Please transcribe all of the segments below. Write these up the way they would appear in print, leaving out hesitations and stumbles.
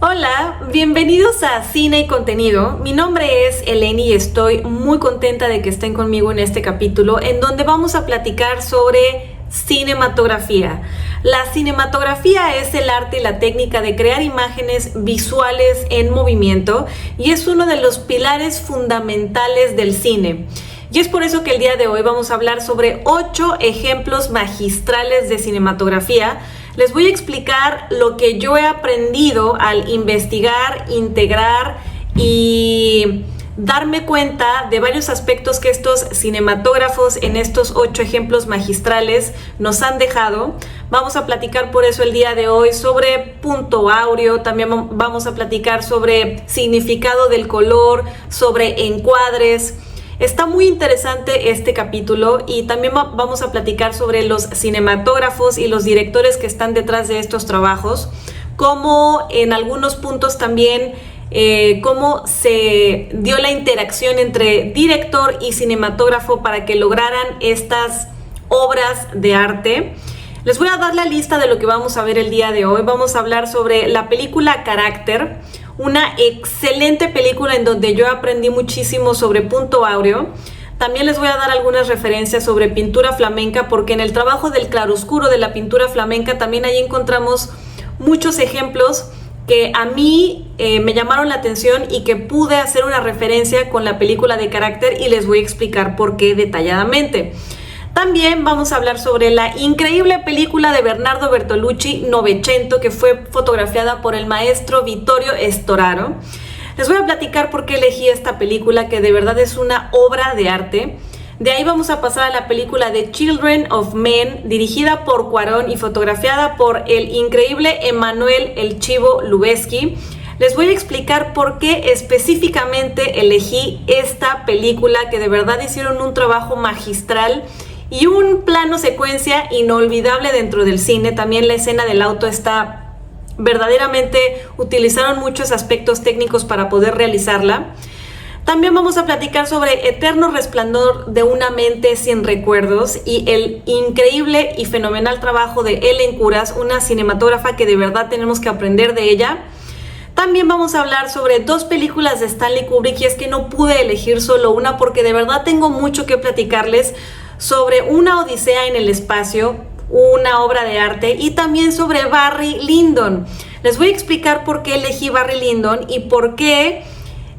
Hola, bienvenidos a Cine y Contenido. Mi nombre es Eleni y estoy muy contenta de que estén conmigo en este capítulo en donde vamos a platicar sobre cinematografía. La cinematografía es el arte y la técnica de crear imágenes visuales en movimiento y es uno de los pilares fundamentales del cine. Y es por eso que el día de hoy vamos a hablar sobre 8 ejemplos magistrales de cinematografía. Les voy a explicar lo que yo he aprendido al investigar, integrar y darme cuenta de varios aspectos que estos cinematógrafos en estos 8 ejemplos magistrales nos han dejado. Vamos a platicar por eso el día de hoy sobre punto áureo, también vamos a platicar sobre significado del color, sobre encuadres. Está muy interesante este capítulo y también vamos a platicar sobre los cinematógrafos y los directores que están detrás de estos trabajos, como en algunos puntos también cómo se dio la interacción entre director y cinematógrafo para que lograran estas obras de arte. Les voy a dar la lista de lo que vamos a ver el día de hoy. Vamos a hablar sobre la película Carácter, una excelente película en donde yo aprendí muchísimo sobre punto áureo. También les voy a dar algunas referencias sobre pintura flamenca, porque en el trabajo del claroscuro de la pintura flamenca también ahí encontramos muchos ejemplos que a mí me llamaron la atención y que pude hacer una referencia con la película de Carácter y les voy a explicar por qué detalladamente. También vamos a hablar sobre la increíble película de Bernardo Bertolucci, Novecento, que fue fotografiada por el maestro Vittorio Storaro. Les voy a platicar por qué elegí esta película, que de verdad es una obra de arte. De ahí vamos a pasar a la película de Children of Men, dirigida por Cuarón y fotografiada por el increíble Emanuel El Chivo Lubezki. Les voy a explicar por qué específicamente elegí esta película, que de verdad hicieron un trabajo magistral y un plano secuencia inolvidable dentro del cine. También la escena del auto está verdaderamente, utilizaron muchos aspectos técnicos para poder realizarla. También vamos a platicar sobre Eterno Resplandor de una mente sin recuerdos y el increíble y fenomenal trabajo de Ellen Kuras, una cinematógrafa que de verdad tenemos que aprender de ella. También vamos a hablar sobre 2 películas de Stanley Kubrick, y es que no pude elegir solo una porque de verdad tengo mucho que platicarles sobre Una Odisea en el Espacio, una obra de arte, y también sobre Barry Lyndon. Les voy a explicar por qué elegí Barry Lyndon y por qué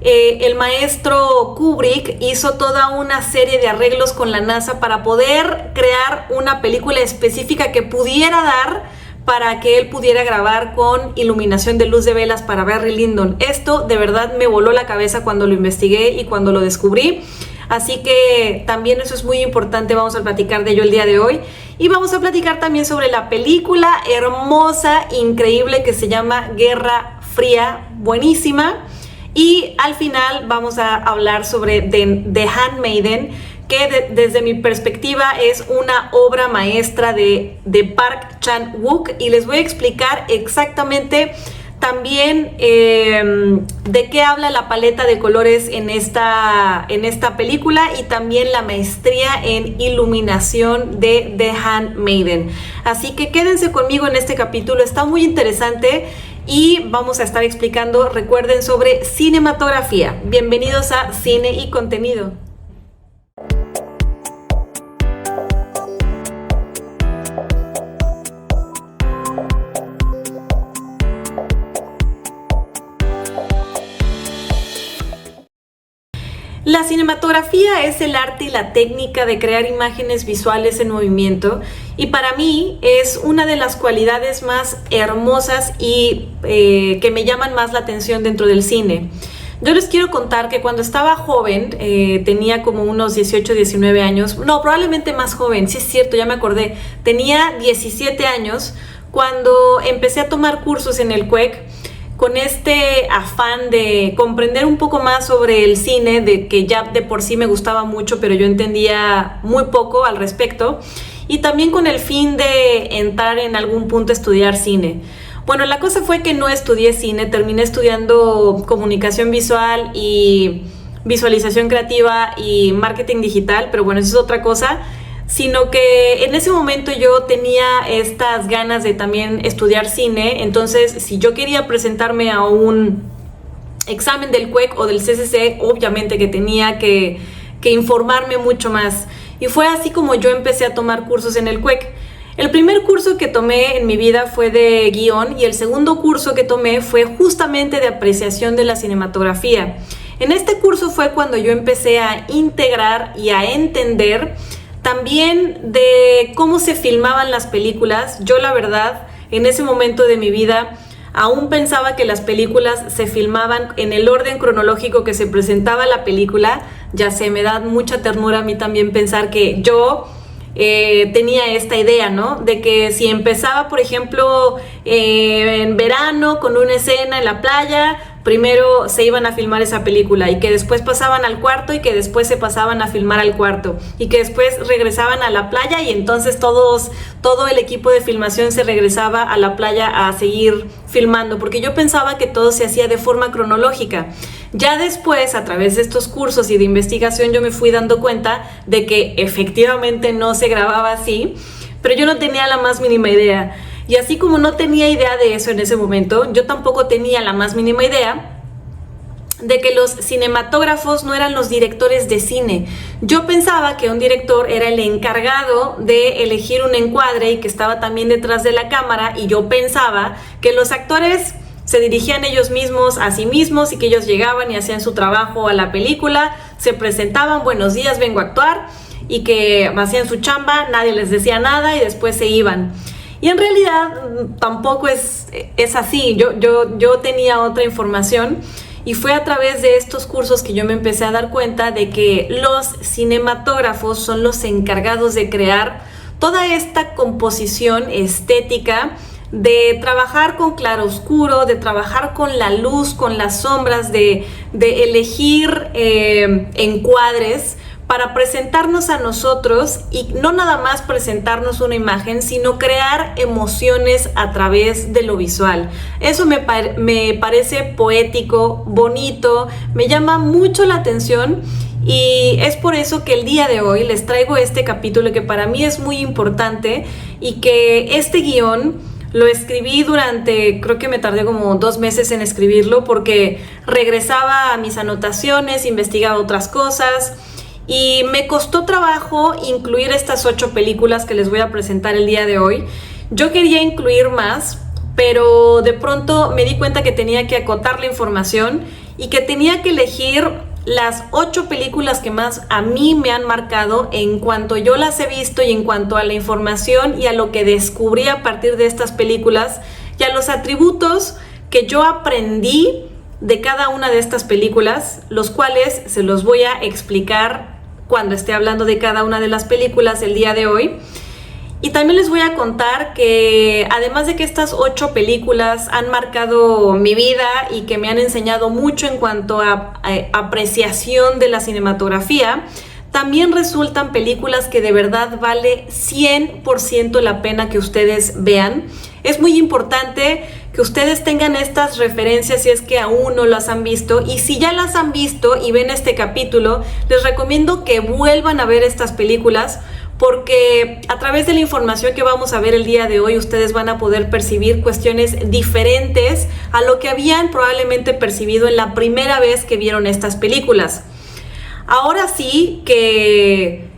el maestro Kubrick hizo toda una serie de arreglos con la NASA para poder crear una película específica que pudiera dar para que él pudiera grabar con iluminación de luz de velas para Barry Lyndon. Esto de verdad me voló la cabeza cuando lo investigué y cuando lo descubrí. Así que también eso es muy importante, vamos a platicar de ello el día de hoy. Y vamos a platicar también sobre la película hermosa, increíble, que se llama Guerra Fría, buenísima. Y al final vamos a hablar sobre The Handmaiden, que desde mi perspectiva es una obra maestra de Park Chan-wook, y les voy a explicar exactamente también de qué habla la paleta de colores en esta película, y también la maestría en iluminación de The Handmaiden. Así que quédense conmigo en este capítulo, está muy interesante y vamos a estar explicando, recuerden, sobre cinematografía. Bienvenidos a Cine y Contenido. La cinematografía es el arte y la técnica de crear imágenes visuales en movimiento, y para mí es una de las cualidades más hermosas y que me llaman más la atención dentro del cine. Yo les quiero contar que cuando estaba joven, tenía como unos 18, 19 años, no, probablemente más joven, sí es cierto, ya me acordé, tenía 17 años cuando empecé a tomar cursos en el CUEC, con este afán de comprender un poco más sobre el cine, de que ya de por sí me gustaba mucho, pero yo entendía muy poco al respecto, y también con el fin de entrar en algún punto a estudiar cine. Bueno, la cosa fue que no estudié cine, terminé estudiando comunicación visual y visualización creativa y marketing digital, pero bueno, eso es otra cosa. sino que en ese momento yo tenía estas ganas de también estudiar cine. Entonces, si yo quería presentarme a un examen del CUEC o del CCC, obviamente que tenía que informarme mucho más. Y fue así como yo empecé a tomar cursos en el CUEC. El primer curso que tomé en mi vida fue de guión y el segundo curso que tomé fue justamente de apreciación de la cinematografía. En este curso fue cuando yo empecé a integrar y a entender también de cómo se filmaban las películas. Yo, la verdad, en ese momento de mi vida aún pensaba que las películas se filmaban en el orden cronológico que se presentaba la película. Ya sé, me da mucha ternura a mí también pensar que yo tenía esta idea, ¿no? De que si empezaba, por ejemplo, en verano con una escena en la playa, primero se iban a filmar esa película y que después pasaban al cuarto y que después se pasaban a filmar al cuarto y que después regresaban a la playa y entonces todo el equipo de filmación se regresaba a la playa a seguir filmando, porque yo pensaba que todo se hacía de forma cronológica. Ya después, a través de estos cursos y de investigación, yo me fui dando cuenta de que efectivamente no se grababa así, pero yo no tenía la más mínima idea. Y así como no tenía idea de eso en ese momento, yo tampoco tenía la más mínima idea de que los cinematógrafos no eran los directores de cine. Yo pensaba que un director era el encargado de elegir un encuadre y que estaba también detrás de la cámara, y yo pensaba que los actores se dirigían ellos mismos a sí mismos y que ellos llegaban y hacían su trabajo a la película, se presentaban, buenos días, vengo a actuar, y que hacían su chamba, nadie les decía nada y después se iban. Y en realidad tampoco es así. Yo tenía otra información y fue a través de estos cursos que yo me empecé a dar cuenta de que los cinematógrafos son los encargados de crear toda esta composición estética, de trabajar con claroscuro, de trabajar con la luz, con las sombras, de elegir encuadres para presentarnos a nosotros, y no nada más presentarnos una imagen, sino crear emociones a través de lo visual. Eso me parece poético, bonito, me llama mucho la atención, y es por eso que el día de hoy les traigo este capítulo que para mí es muy importante, y que este guión lo escribí durante, creo que me tardé como 2 meses en escribirlo, porque regresaba a mis anotaciones, investigaba otras cosas, y me costó trabajo incluir estas 8 películas que les voy a presentar el día de hoy. Yo quería incluir más, pero de pronto me di cuenta que tenía que acotar la información y que tenía que elegir las 8 películas que más a mí me han marcado en cuanto yo las he visto, y en cuanto a la información y a lo que descubrí a partir de estas películas, y a los atributos que yo aprendí de cada una de estas películas, los cuales se los voy a explicar cuando esté hablando de cada una de las películas el día de hoy. Y también les voy a contar que además de que estas 8 películas han marcado mi vida y que me han enseñado mucho en cuanto a apreciación de la cinematografía, también resultan películas que de verdad vale 100% la pena que ustedes vean. Es muy importante que ustedes tengan estas referencias si es que aún no las han visto, y si ya las han visto y ven este capítulo, les recomiendo que vuelvan a ver estas películas, porque a través de la información que vamos a ver el día de hoy, ustedes van a poder percibir cuestiones diferentes a lo que habían probablemente percibido en la primera vez que vieron estas películas. Ahora sí que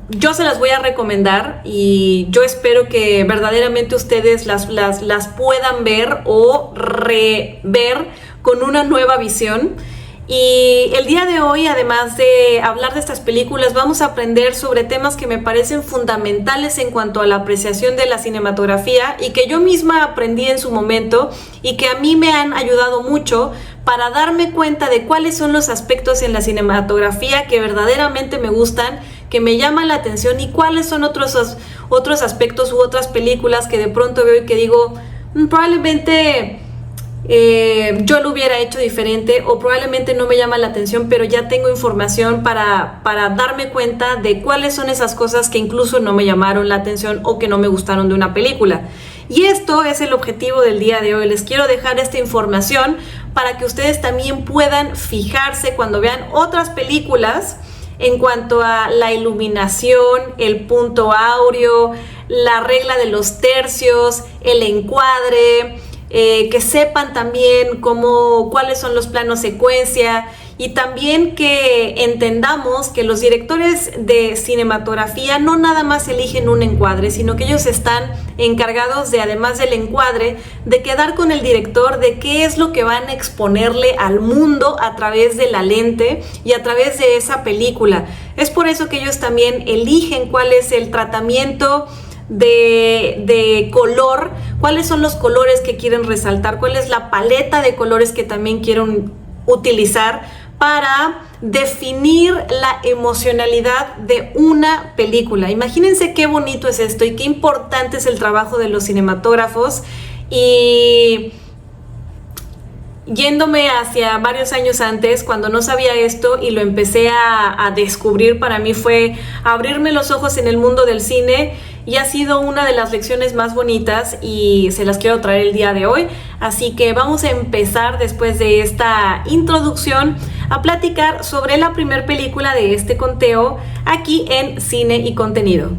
yo se las voy a recomendar, y yo espero que verdaderamente ustedes las puedan ver o rever con una nueva visión. Y el día de hoy, además de hablar de estas películas, vamos a aprender sobre temas que me parecen fundamentales en cuanto a la apreciación de la cinematografía, y que yo misma aprendí en su momento y que a mí me han ayudado mucho para darme cuenta de cuáles son los aspectos en la cinematografía que verdaderamente me gustan, que me llaman la atención, y cuáles son otros aspectos u otras películas que de pronto veo y que digo, probablemente yo lo hubiera hecho diferente, o probablemente no me llama la atención, pero ya tengo información para darme cuenta de cuáles son esas cosas que incluso no me llamaron la atención o que no me gustaron de una película. Y esto es el objetivo del día de hoy. Les quiero dejar esta información para que ustedes también puedan fijarse cuando vean otras películas en cuanto a la iluminación, el punto áureo, la regla de los tercios, el encuadre, que sepan también cuáles son los planos secuencia, y también que entendamos que los directores de cinematografía no nada más eligen un encuadre, sino que ellos están encargados de, además del encuadre, de quedar con el director de qué es lo que van a exponerle al mundo a través de la lente y a través de esa película. Es por eso que ellos también eligen cuál es el tratamiento de color, cuáles son los colores que quieren resaltar, cuál es la paleta de colores que también quieren utilizar para definir la emocionalidad de una película. Imagínense qué bonito es esto y qué importante es el trabajo de los cinematógrafos. Y yéndome hacia varios años antes, cuando no sabía esto y lo empecé a descubrir, para mí fue abrirme los ojos en el mundo del cine, y ha sido una de las lecciones más bonitas y se las quiero traer el día de hoy. Así que vamos a empezar, después de esta introducción, a platicar sobre la primera película de este conteo aquí en Cine y Contenido.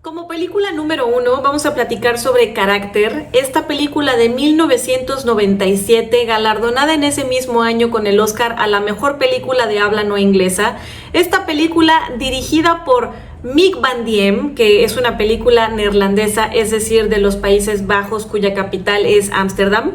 Como película número 1 vamos a platicar sobre Carácter, esta película de 1997, galardonada en ese mismo año con el Oscar a la mejor película de habla no inglesa. Esta película, dirigida por Mick Van Diem, que es una película neerlandesa, es decir, de los Países Bajos, cuya capital es Ámsterdam.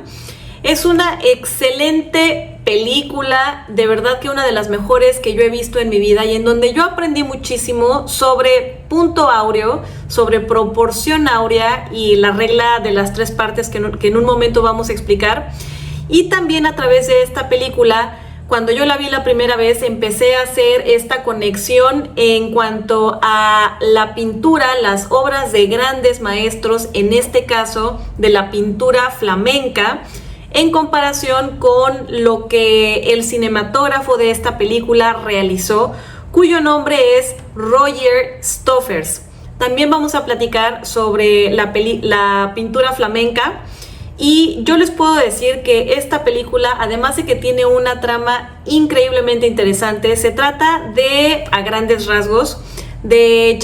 Es una excelente película, de verdad que una de las mejores que yo he visto en mi vida, y en donde yo aprendí muchísimo sobre punto áureo, sobre proporción áurea y la regla de las 3 partes que en un momento vamos a explicar. Y también a través de esta película, cuando yo la vi la primera vez, empecé a hacer esta conexión en cuanto a la pintura, las obras de grandes maestros, en este caso de la pintura flamenca, en comparación con lo que el cinematógrafo de esta película realizó, cuyo nombre es Roger Stoffers. También vamos a platicar sobre la pintura flamenca. Y yo les puedo decir que esta película, además de que tiene una trama increíblemente interesante, se trata de, a grandes rasgos, de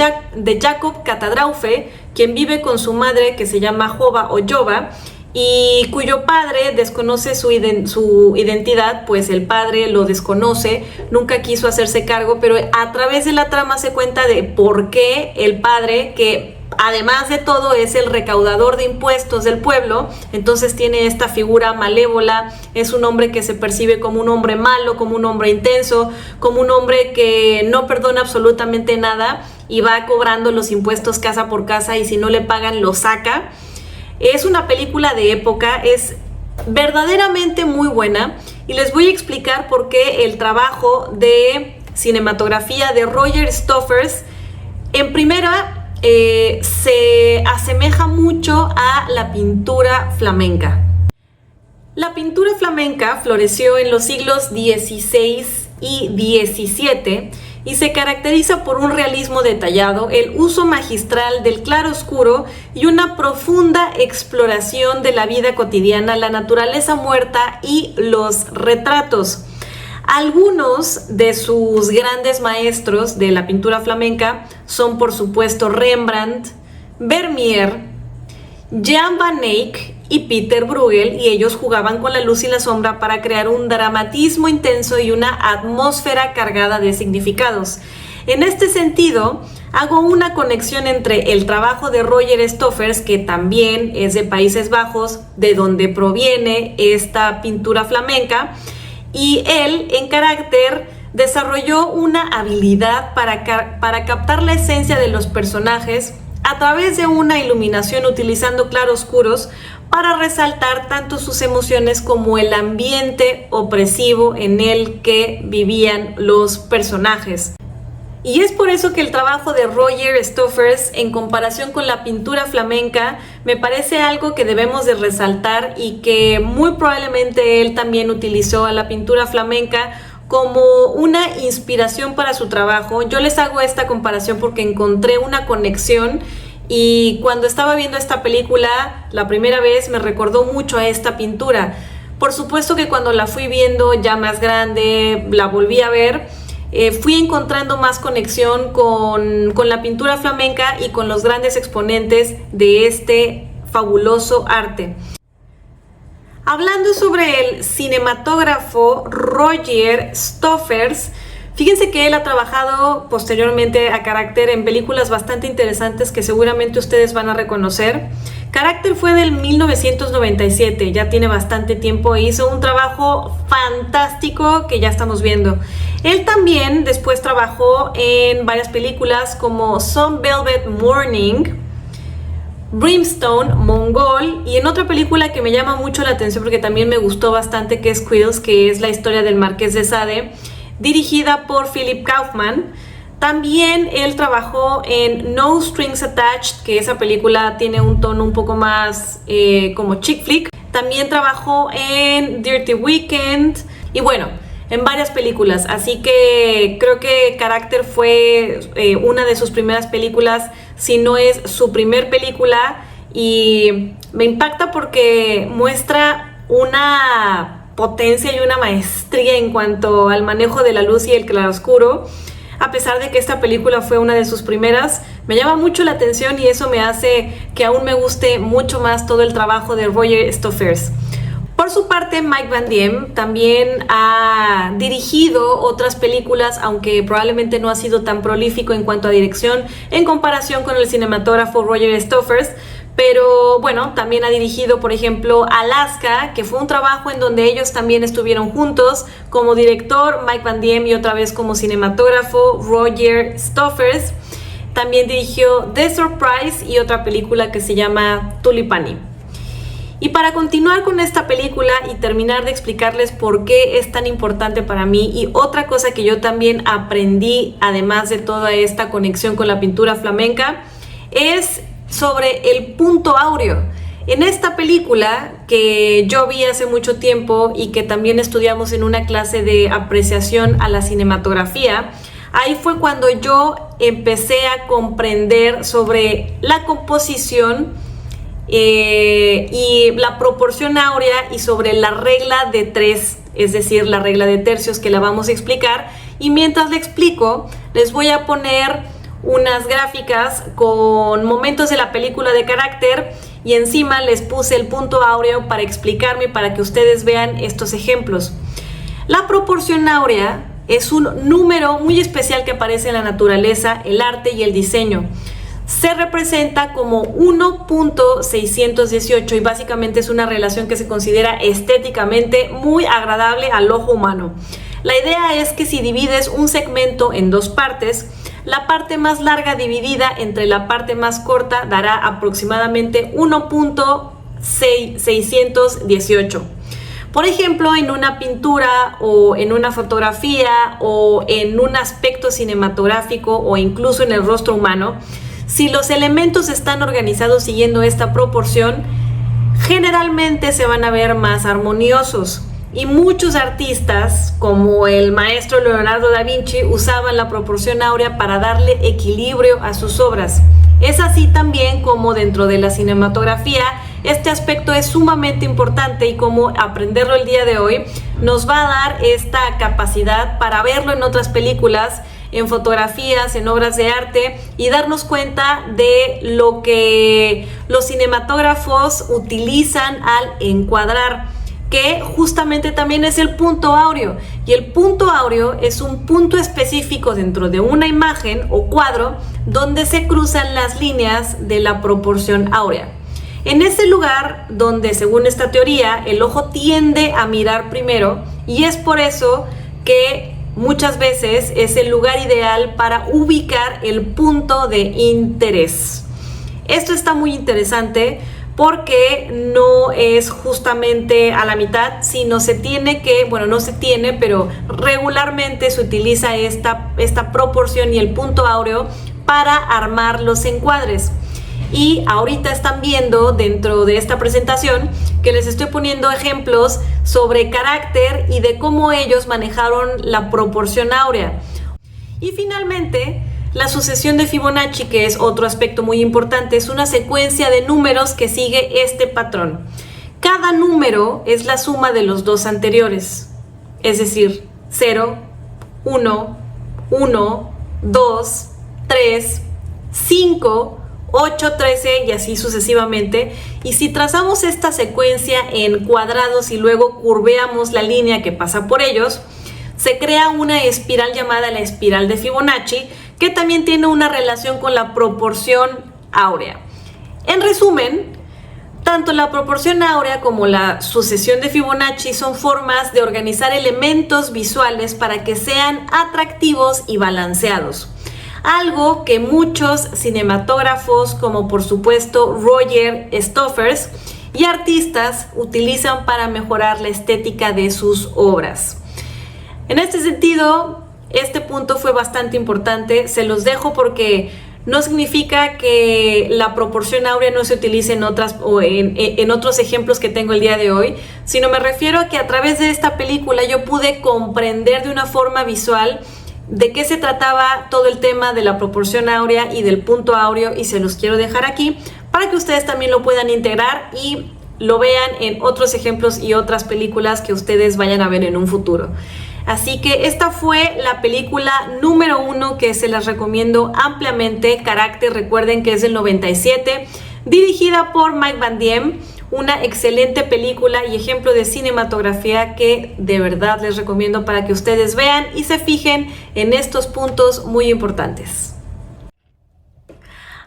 Jacob Catadraufe, quien vive con su madre, que se llama Jova o Jova, y cuyo padre desconoce su identidad, pues el padre lo desconoce, nunca quiso hacerse cargo, pero a través de la trama se cuenta de por qué el padre, que además de todo es el recaudador de impuestos del pueblo, entonces tiene esta figura malévola, es un hombre que se percibe como un hombre malo, como un hombre intenso, como un hombre que no perdona absolutamente nada y va cobrando los impuestos casa por casa, y si no le pagan lo saca. Es una película de época, es verdaderamente muy buena, y les voy a explicar por qué el trabajo de cinematografía de Roger Stoffers, en primera, se asemeja mucho a la pintura flamenca. La pintura flamenca floreció en los siglos XVI y XVII y se caracteriza por un realismo detallado, el uso magistral del claroscuro y una profunda exploración de la vida cotidiana, la naturaleza muerta y los retratos. Algunos de sus grandes maestros de la pintura flamenca son, por supuesto, Rembrandt, Vermeer, Jan van Eyck y Peter Bruegel, y ellos jugaban con la luz y la sombra para crear un dramatismo intenso y una atmósfera cargada de significados. En este sentido, hago una conexión entre el trabajo de Roger Stoffers, que también es de Países Bajos, de donde proviene esta pintura flamenca, y él, en Carácter, desarrolló una habilidad para captar la esencia de los personajes a través de una iluminación utilizando claroscuros para resaltar tanto sus emociones como el ambiente opresivo en el que vivían los personajes. Y es por eso que el trabajo de Roger Stoffers, en comparación con la pintura flamenca, me parece algo que debemos de resaltar, y que muy probablemente él también utilizó a la pintura flamenca como una inspiración para su trabajo. Yo les hago esta comparación porque encontré una conexión, y cuando estaba viendo esta película la primera vez me recordó mucho a esta pintura. Por supuesto que cuando la fui viendo ya más grande, la volví a ver, fui encontrando más conexión con la pintura flamenca y con los grandes exponentes de este fabuloso arte. Hablando sobre el cinematógrafo Roger Stoffers, fíjense que él ha trabajado posteriormente a Carácter en películas bastante interesantes que seguramente ustedes van a reconocer. Carácter fue del 1997, ya tiene bastante tiempo e hizo un trabajo fantástico que ya estamos viendo. Él también después trabajó en varias películas como Some Velvet Morning, Brimstone, Mongol, y en otra película que me llama mucho la atención porque también me gustó bastante, que es Quills, que es la historia del Marqués de Sade, dirigida por Philip Kaufman. También él trabajó en No Strings Attached, que esa película tiene un tono un poco más como chick flick. También trabajó en Dirty Weekend y bueno, en varias películas. Así que creo que Carácter fue una de sus primeras películas, si no es su primer película, y me impacta porque muestra una potencia y una maestría en cuanto al manejo de la luz y el claroscuro. A pesar de que esta película fue una de sus primeras, me llama mucho la atención y eso me hace que aún me guste mucho más todo el trabajo de Roger Stoffers. Por su parte, Mike Van Diem también ha dirigido otras películas, aunque probablemente no ha sido tan prolífico en cuanto a dirección en comparación con el cinematógrafo Roger Stoffers. Pero bueno, también ha dirigido, por ejemplo, Alaska, que fue un trabajo en donde ellos también estuvieron juntos como director, Mike Van Diem, y otra vez como cinematógrafo, Roger Stoffers. También dirigió The Surprise y otra película que se llama Tulipani. Y para continuar con esta película y terminar de explicarles por qué es tan importante para mí, y otra cosa que yo también aprendí, además de toda esta conexión con la pintura flamenca, es sobre el punto áureo. En esta película que yo vi hace mucho tiempo y que también estudiamos en una clase de apreciación a la cinematografía, ahí fue cuando yo empecé a comprender sobre la composición y la proporción áurea y sobre la regla de 3, es decir, la regla de tercios, que la vamos a explicar. Y mientras le explico, les voy a poner unas gráficas con momentos de la película de Carácter y encima les puse el punto áureo para explicarme, para que ustedes vean estos ejemplos. La proporción áurea es un número muy especial que aparece en la naturaleza, el arte y el diseño. Se representa como 1.618 y básicamente es una relación que se considera estéticamente muy agradable al ojo humano. La idea es que si divides un segmento en dos partes, la parte más larga dividida entre la parte más corta dará aproximadamente 1.618. Por ejemplo, en una pintura o en una fotografía o en un aspecto cinematográfico o incluso en el rostro humano, si los elementos están organizados siguiendo esta proporción, generalmente se van a ver más armoniosos. Y muchos artistas, como el maestro Leonardo da Vinci, usaban la proporción áurea para darle equilibrio a sus obras. Es así también como dentro de la cinematografía este aspecto es sumamente importante, y como aprenderlo el día de hoy nos va a dar esta capacidad para verlo en otras películas, en fotografías, en obras de arte, y darnos cuenta de lo que los cinematógrafos utilizan al encuadrar, que justamente también es el punto áureo. Y el punto áureo es un punto específico dentro de una imagen o cuadro donde se cruzan las líneas de la proporción áurea. En ese lugar donde, según esta teoría, el ojo tiende a mirar primero, y es por eso que muchas veces es el lugar ideal para ubicar el punto de interés. Esto está muy interesante porque no es justamente a la mitad, sino se tiene que, bueno, no se tiene, pero regularmente se utiliza esta proporción y el punto áureo para armar los encuadres. Y ahorita están viendo dentro de esta presentación que les estoy poniendo ejemplos sobre Carácter y de cómo ellos manejaron la proporción áurea. Y finalmente, la sucesión de Fibonacci, que es otro aspecto muy importante, es una secuencia de números que sigue este patrón. Cada número es la suma de los dos anteriores, es decir, 0, 1, 1, 2, 3, 5, 8, 13 y así sucesivamente. Y si trazamos esta secuencia en cuadrados y luego curveamos la línea que pasa por ellos, se crea una espiral llamada la espiral de Fibonacci, que también tiene una relación con la proporción áurea. En resumen, tanto la proporción áurea como la sucesión de Fibonacci son formas de organizar elementos visuales para que sean atractivos y balanceados. Algo que muchos cinematógrafos, como por supuesto Roger Stoffers, y artistas utilizan para mejorar la estética de sus obras. En este sentido, este punto fue bastante importante. Se los dejo porque no significa que la proporción áurea no se utilice en otros ejemplos que tengo el día de hoy, sino me refiero a que a través de esta película yo pude comprender de una forma visual de qué se trataba todo el tema de la proporción áurea y del punto áureo, y se los quiero dejar aquí para que ustedes también lo puedan integrar y lo vean en otros ejemplos y otras películas que ustedes vayan a ver en un futuro. Así que esta fue la película número 1 que se las recomiendo ampliamente. Carácter, recuerden que es del 97, dirigida por Mike Van Diem. Una excelente película y ejemplo de cinematografía que de verdad les recomiendo para que ustedes vean y se fijen en estos puntos muy importantes.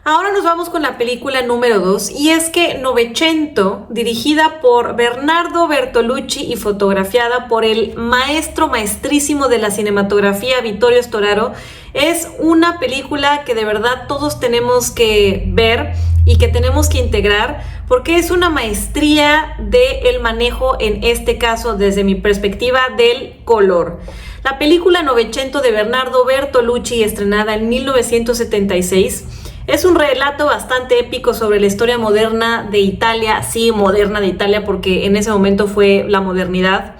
Ahora nos vamos con la película número 2, y es que Novecento, dirigida por Bernardo Bertolucci y fotografiada por el maestrísimo de la cinematografía Vittorio Storaro, es una película que de verdad todos tenemos que ver y que tenemos que integrar, porque es una maestría del manejo, en este caso desde mi perspectiva, del color. La película Novecento de Bernardo Bertolucci, estrenada en 1976, es un relato bastante épico sobre la historia moderna de Italia, sí, moderna de Italia, porque en ese momento fue la modernidad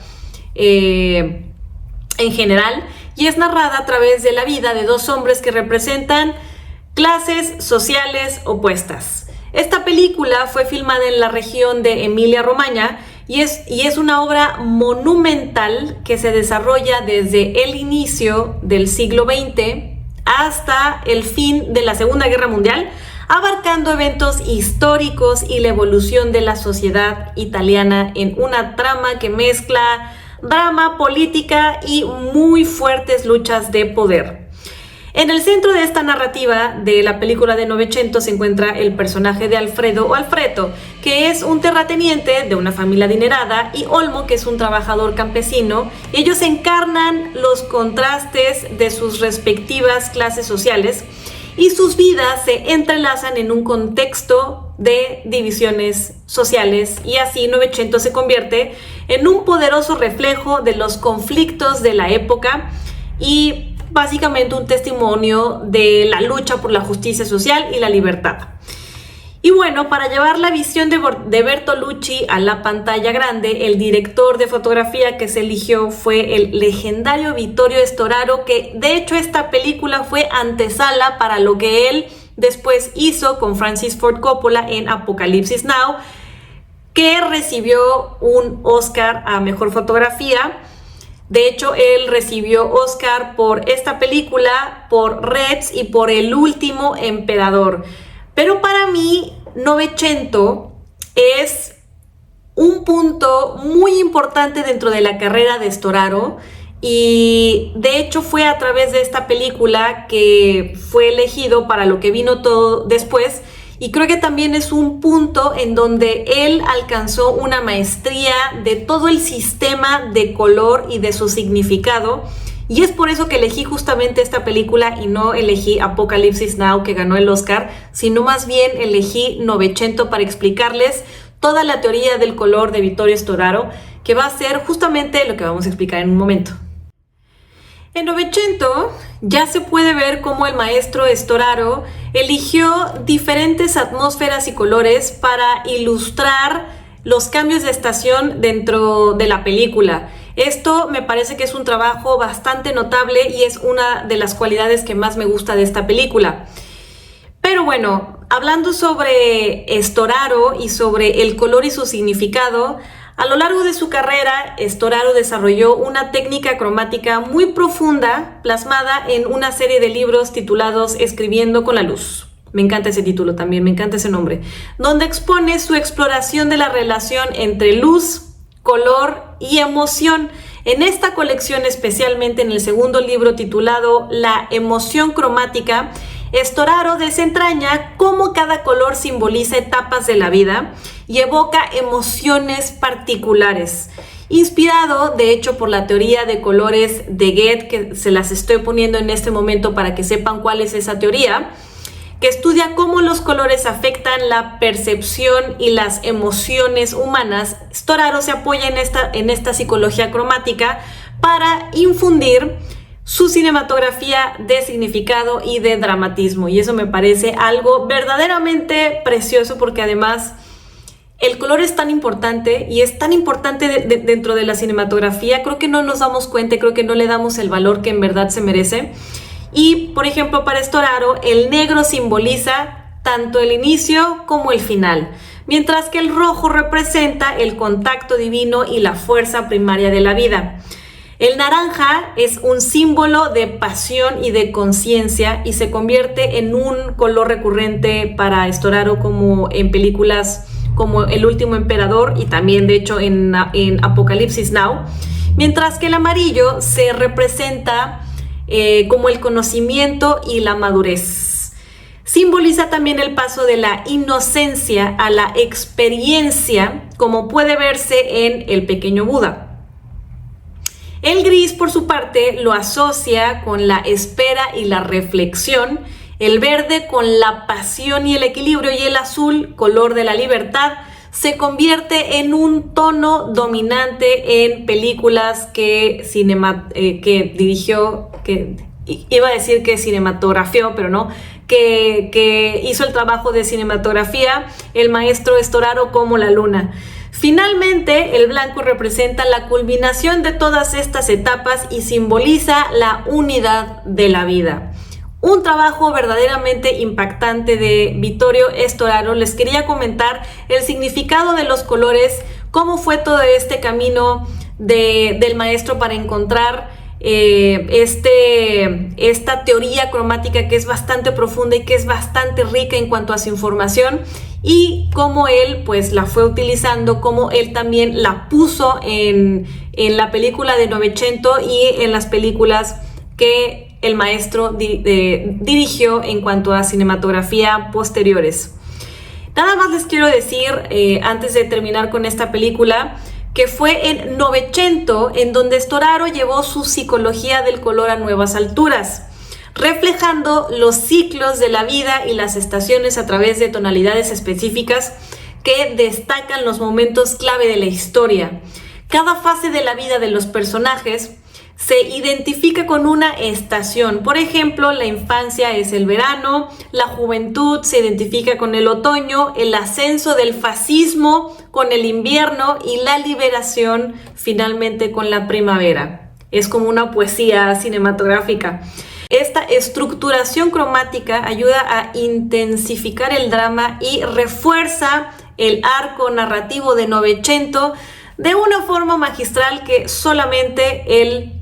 en general, y es narrada a través de la vida de dos hombres que representan clases sociales opuestas. Esta película fue filmada en la región de Emilia-Romagna y es una obra monumental que se desarrolla desde el inicio del siglo XX hasta el fin de la Segunda Guerra Mundial, abarcando eventos históricos y la evolución de la sociedad italiana en una trama que mezcla drama, política y muy fuertes luchas de poder. En el centro de esta narrativa de la película de Novecento se encuentra el personaje de Alfredo o Alfredo, que es un terrateniente de una familia adinerada, y Olmo, que es un trabajador campesino. Ellos encarnan los contrastes de sus respectivas clases sociales y sus vidas se entrelazan en un contexto de divisiones sociales, y así Novecento se convierte en un poderoso reflejo de los conflictos de la época y básicamente un testimonio de la lucha por la justicia social y la libertad. Y bueno, para llevar la visión de Bertolucci a la pantalla grande, el director de fotografía que se eligió fue el legendario Vittorio Storaro, que de hecho esta película fue antesala para lo que él después hizo con Francis Ford Coppola en Apocalipsis Now, que recibió un Oscar a Mejor Fotografía. De hecho, él recibió Oscar por esta película, por Reds y por El Último Emperador. Pero para mí, Novecento es un punto muy importante dentro de la carrera de Storaro, y de hecho fue a través de esta película que fue elegido para lo que vino todo después. Y creo que también es un punto en donde él alcanzó una maestría de todo el sistema de color y de su significado. Y es por eso que elegí justamente esta película y no elegí Apocalipsis Now, que ganó el Oscar, sino más bien elegí Novecento para explicarles toda la teoría del color de Vittorio Storaro, que va a ser justamente lo que vamos a explicar en un momento. En Novecento ya se puede ver cómo el maestro Storaro eligió diferentes atmósferas y colores para ilustrar los cambios de estación dentro de la película. Esto me parece que es un trabajo bastante notable y es una de las cualidades que más me gusta de esta película. Pero bueno, hablando sobre Storaro y sobre el color y su significado, A lo largo de su carrera, Storaro desarrolló una técnica cromática muy profunda, plasmada en una serie de libros titulados Escribiendo con la luz. Me encanta ese título también, me encanta ese nombre, donde expone su exploración de la relación entre luz, color y emoción. En esta colección, especialmente en el segundo libro titulado La emoción cromática, Storaro desentraña cómo cada color simboliza etapas de la vida y evoca emociones particulares. Inspirado, de hecho, por la teoría de colores de Goethe, que se las estoy poniendo en este momento para que sepan cuál es esa teoría, que estudia cómo los colores afectan la percepción y las emociones humanas. Storaro se apoya en esta psicología cromática para infundir su cinematografía de significado y de dramatismo, y eso me parece algo verdaderamente precioso, porque además el color es tan importante y es tan importante dentro de la cinematografía. Creo que no nos damos cuenta y creo que no le damos el valor que en verdad se merece. Y, por ejemplo, para Storaro, el negro simboliza tanto el inicio como el final, mientras que el rojo representa el contacto divino y la fuerza primaria de la vida. El naranja es un símbolo de pasión y de conciencia y se convierte en un color recurrente para Storaro, como en películas como El último emperador y también, de hecho, en Apocalypse Now, mientras que el amarillo se representa como el conocimiento y la madurez. Simboliza también el paso de la inocencia a la experiencia, como puede verse en El pequeño Buda. El gris, por su parte, lo asocia con la espera y la reflexión, el verde con la pasión y el equilibrio, y el azul, color de la libertad, se convierte en un tono dominante en películas que dirigió, que iba a decir que cinematografió, pero no, que hizo el trabajo de cinematografía el maestro Storaro, como la luna. Finalmente, el blanco representa la culminación de todas estas etapas y simboliza la unidad de la vida. Un trabajo verdaderamente impactante de Vittorio Storaro. Les quería comentar el significado de los colores, cómo fue todo este camino del maestro para encontrar esta teoría cromática que es bastante profunda y que es bastante rica en cuanto a su información, y cómo él pues la fue utilizando, cómo él también la puso en la película de Novecento y en las películas que el maestro dirigió en cuanto a cinematografía posteriores. Nada más les quiero decir, antes de terminar con esta película, que fue en Novecento en donde Storaro llevó su psicología del color a nuevas alturas, reflejando los ciclos de la vida y las estaciones a través de tonalidades específicas que destacan los momentos clave de la historia. Cada fase de la vida de los personajes se identifica con una estación. Por ejemplo, la infancia es el verano, la juventud se identifica con el otoño, el ascenso del fascismo con el invierno y la liberación finalmente con la primavera. Es como una poesía cinematográfica. Esta estructuración cromática ayuda a intensificar el drama y refuerza el arco narrativo de Novecento de una forma magistral que solamente el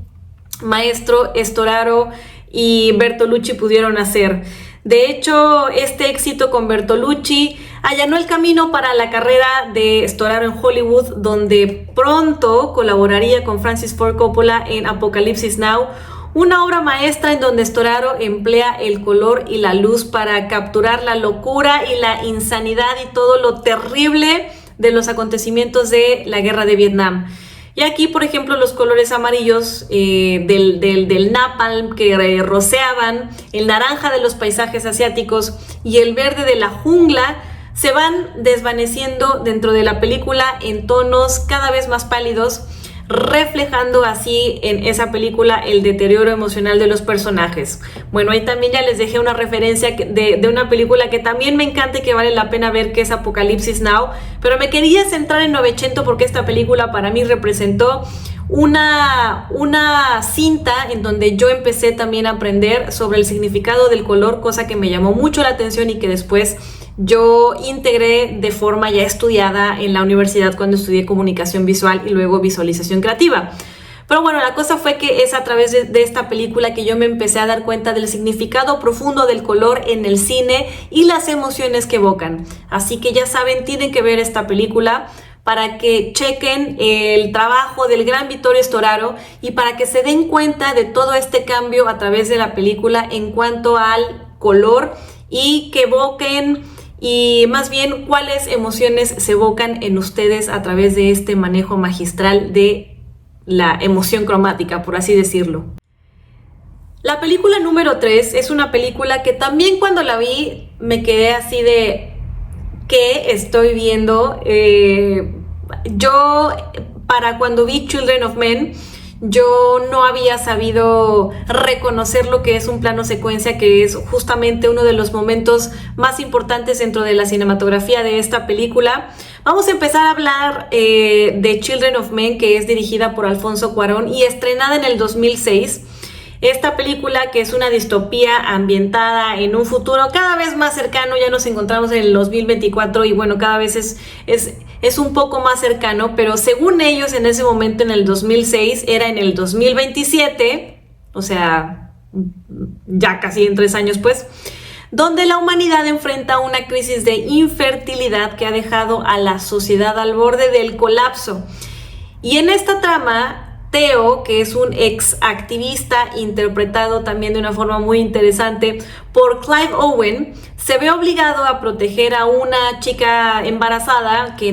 maestro Storaro y Bertolucci pudieron hacer. De hecho, este éxito con Bertolucci allanó el camino para la carrera de Storaro en Hollywood, donde pronto colaboraría con Francis Ford Coppola en Apocalypse Now, una obra maestra en donde Storaro emplea el color y la luz para capturar la locura y la insanidad y todo lo terrible de los acontecimientos de la guerra de Vietnam. Y aquí, por ejemplo, los colores amarillos del napalm que rociaban, el naranja de los paisajes asiáticos y el verde de la jungla se van desvaneciendo dentro de la película en tonos cada vez más pálidos, reflejando así en esa película el deterioro emocional de los personajes. Bueno, ahí también ya les dejé una referencia de una película que también me encanta y que vale la pena ver, que es Apocalypse Now, pero me quería centrar en Novecento porque esta película para mí representó una cinta en donde yo empecé también a aprender sobre el significado del color, cosa que me llamó mucho la atención y que después yo integré de forma ya estudiada en la universidad cuando estudié comunicación visual y luego visualización creativa. Pero bueno, la cosa fue que es a través de esta película que yo me empecé a dar cuenta del significado profundo del color en el cine y las emociones que evocan. Así que ya saben, tienen que ver esta película para que chequen el trabajo del gran Vittorio Storaro y para que se den cuenta de todo este cambio a través de la película en cuanto al color y que evoquen y más bien cuáles emociones se evocan en ustedes a través de este manejo magistral de la emoción cromática, por así decirlo. La película número 3 es una película que también cuando la vi me quedé así de ¿qué estoy viendo? Yo para cuando vi Children of Men yo no había sabido reconocer lo que es un plano secuencia, que es justamente uno de los momentos más importantes dentro de la cinematografía de esta película. Vamos a empezar a hablar de Children of Men, que es dirigida por Alfonso Cuarón y estrenada en el 2006. Esta película, que es una distopía ambientada en un futuro cada vez más cercano, ya nos encontramos en el 2024 y bueno, cada vez es un poco más cercano, pero según ellos en ese momento en el 2006 era en el 2027, o sea, ya casi en 3 años pues, donde la humanidad enfrenta una crisis de infertilidad que ha dejado a la sociedad al borde del colapso. Y en esta trama, Theo, que es un ex activista interpretado también de una forma muy interesante por Clive Owen, se ve obligado a proteger a una chica embarazada, que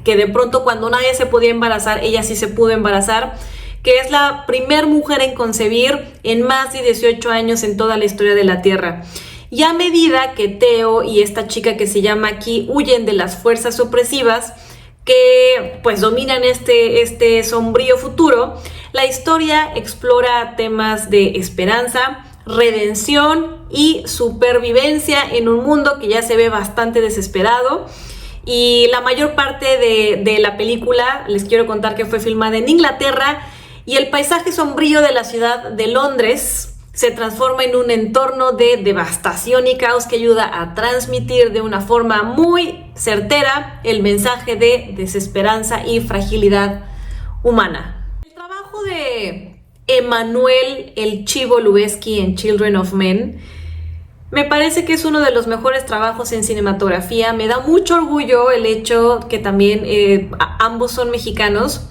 de pronto cuando nadie se podía embarazar, ella sí se pudo embarazar, que es la primer mujer en concebir en más de 18 años en toda la historia de la Tierra. Y a medida que Theo y esta chica que se llama Ki huyen de las fuerzas opresivas, que pues dominan este sombrío futuro, la historia explora temas de esperanza, redención y supervivencia en un mundo que ya se ve bastante desesperado. Y la mayor parte de la película, les quiero contar que fue filmada en Inglaterra, y el paisaje sombrío de la ciudad de Londres se transforma en un entorno de devastación y caos que ayuda a transmitir de una forma muy certera el mensaje de desesperanza y fragilidad humana. El trabajo de Emanuel El Chivo Lubezki en Children of Men me parece que es uno de los mejores trabajos en cinematografía. Me da mucho orgullo el hecho que también ambos son mexicanos.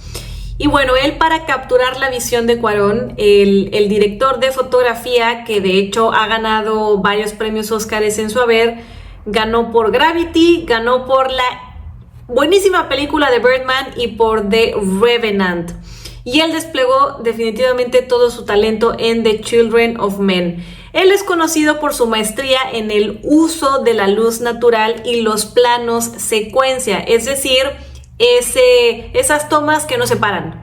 Y bueno, él, para capturar la visión de Cuarón, el director de fotografía, que de hecho ha ganado varios premios Óscares en su haber, ganó por Gravity, ganó por la buenísima película de Birdman y por The Revenant. Y él desplegó definitivamente todo su talento en The Children of Men. Él es conocido por su maestría en el uso de la luz natural y los planos secuencia, es decir, esas tomas que no se paran.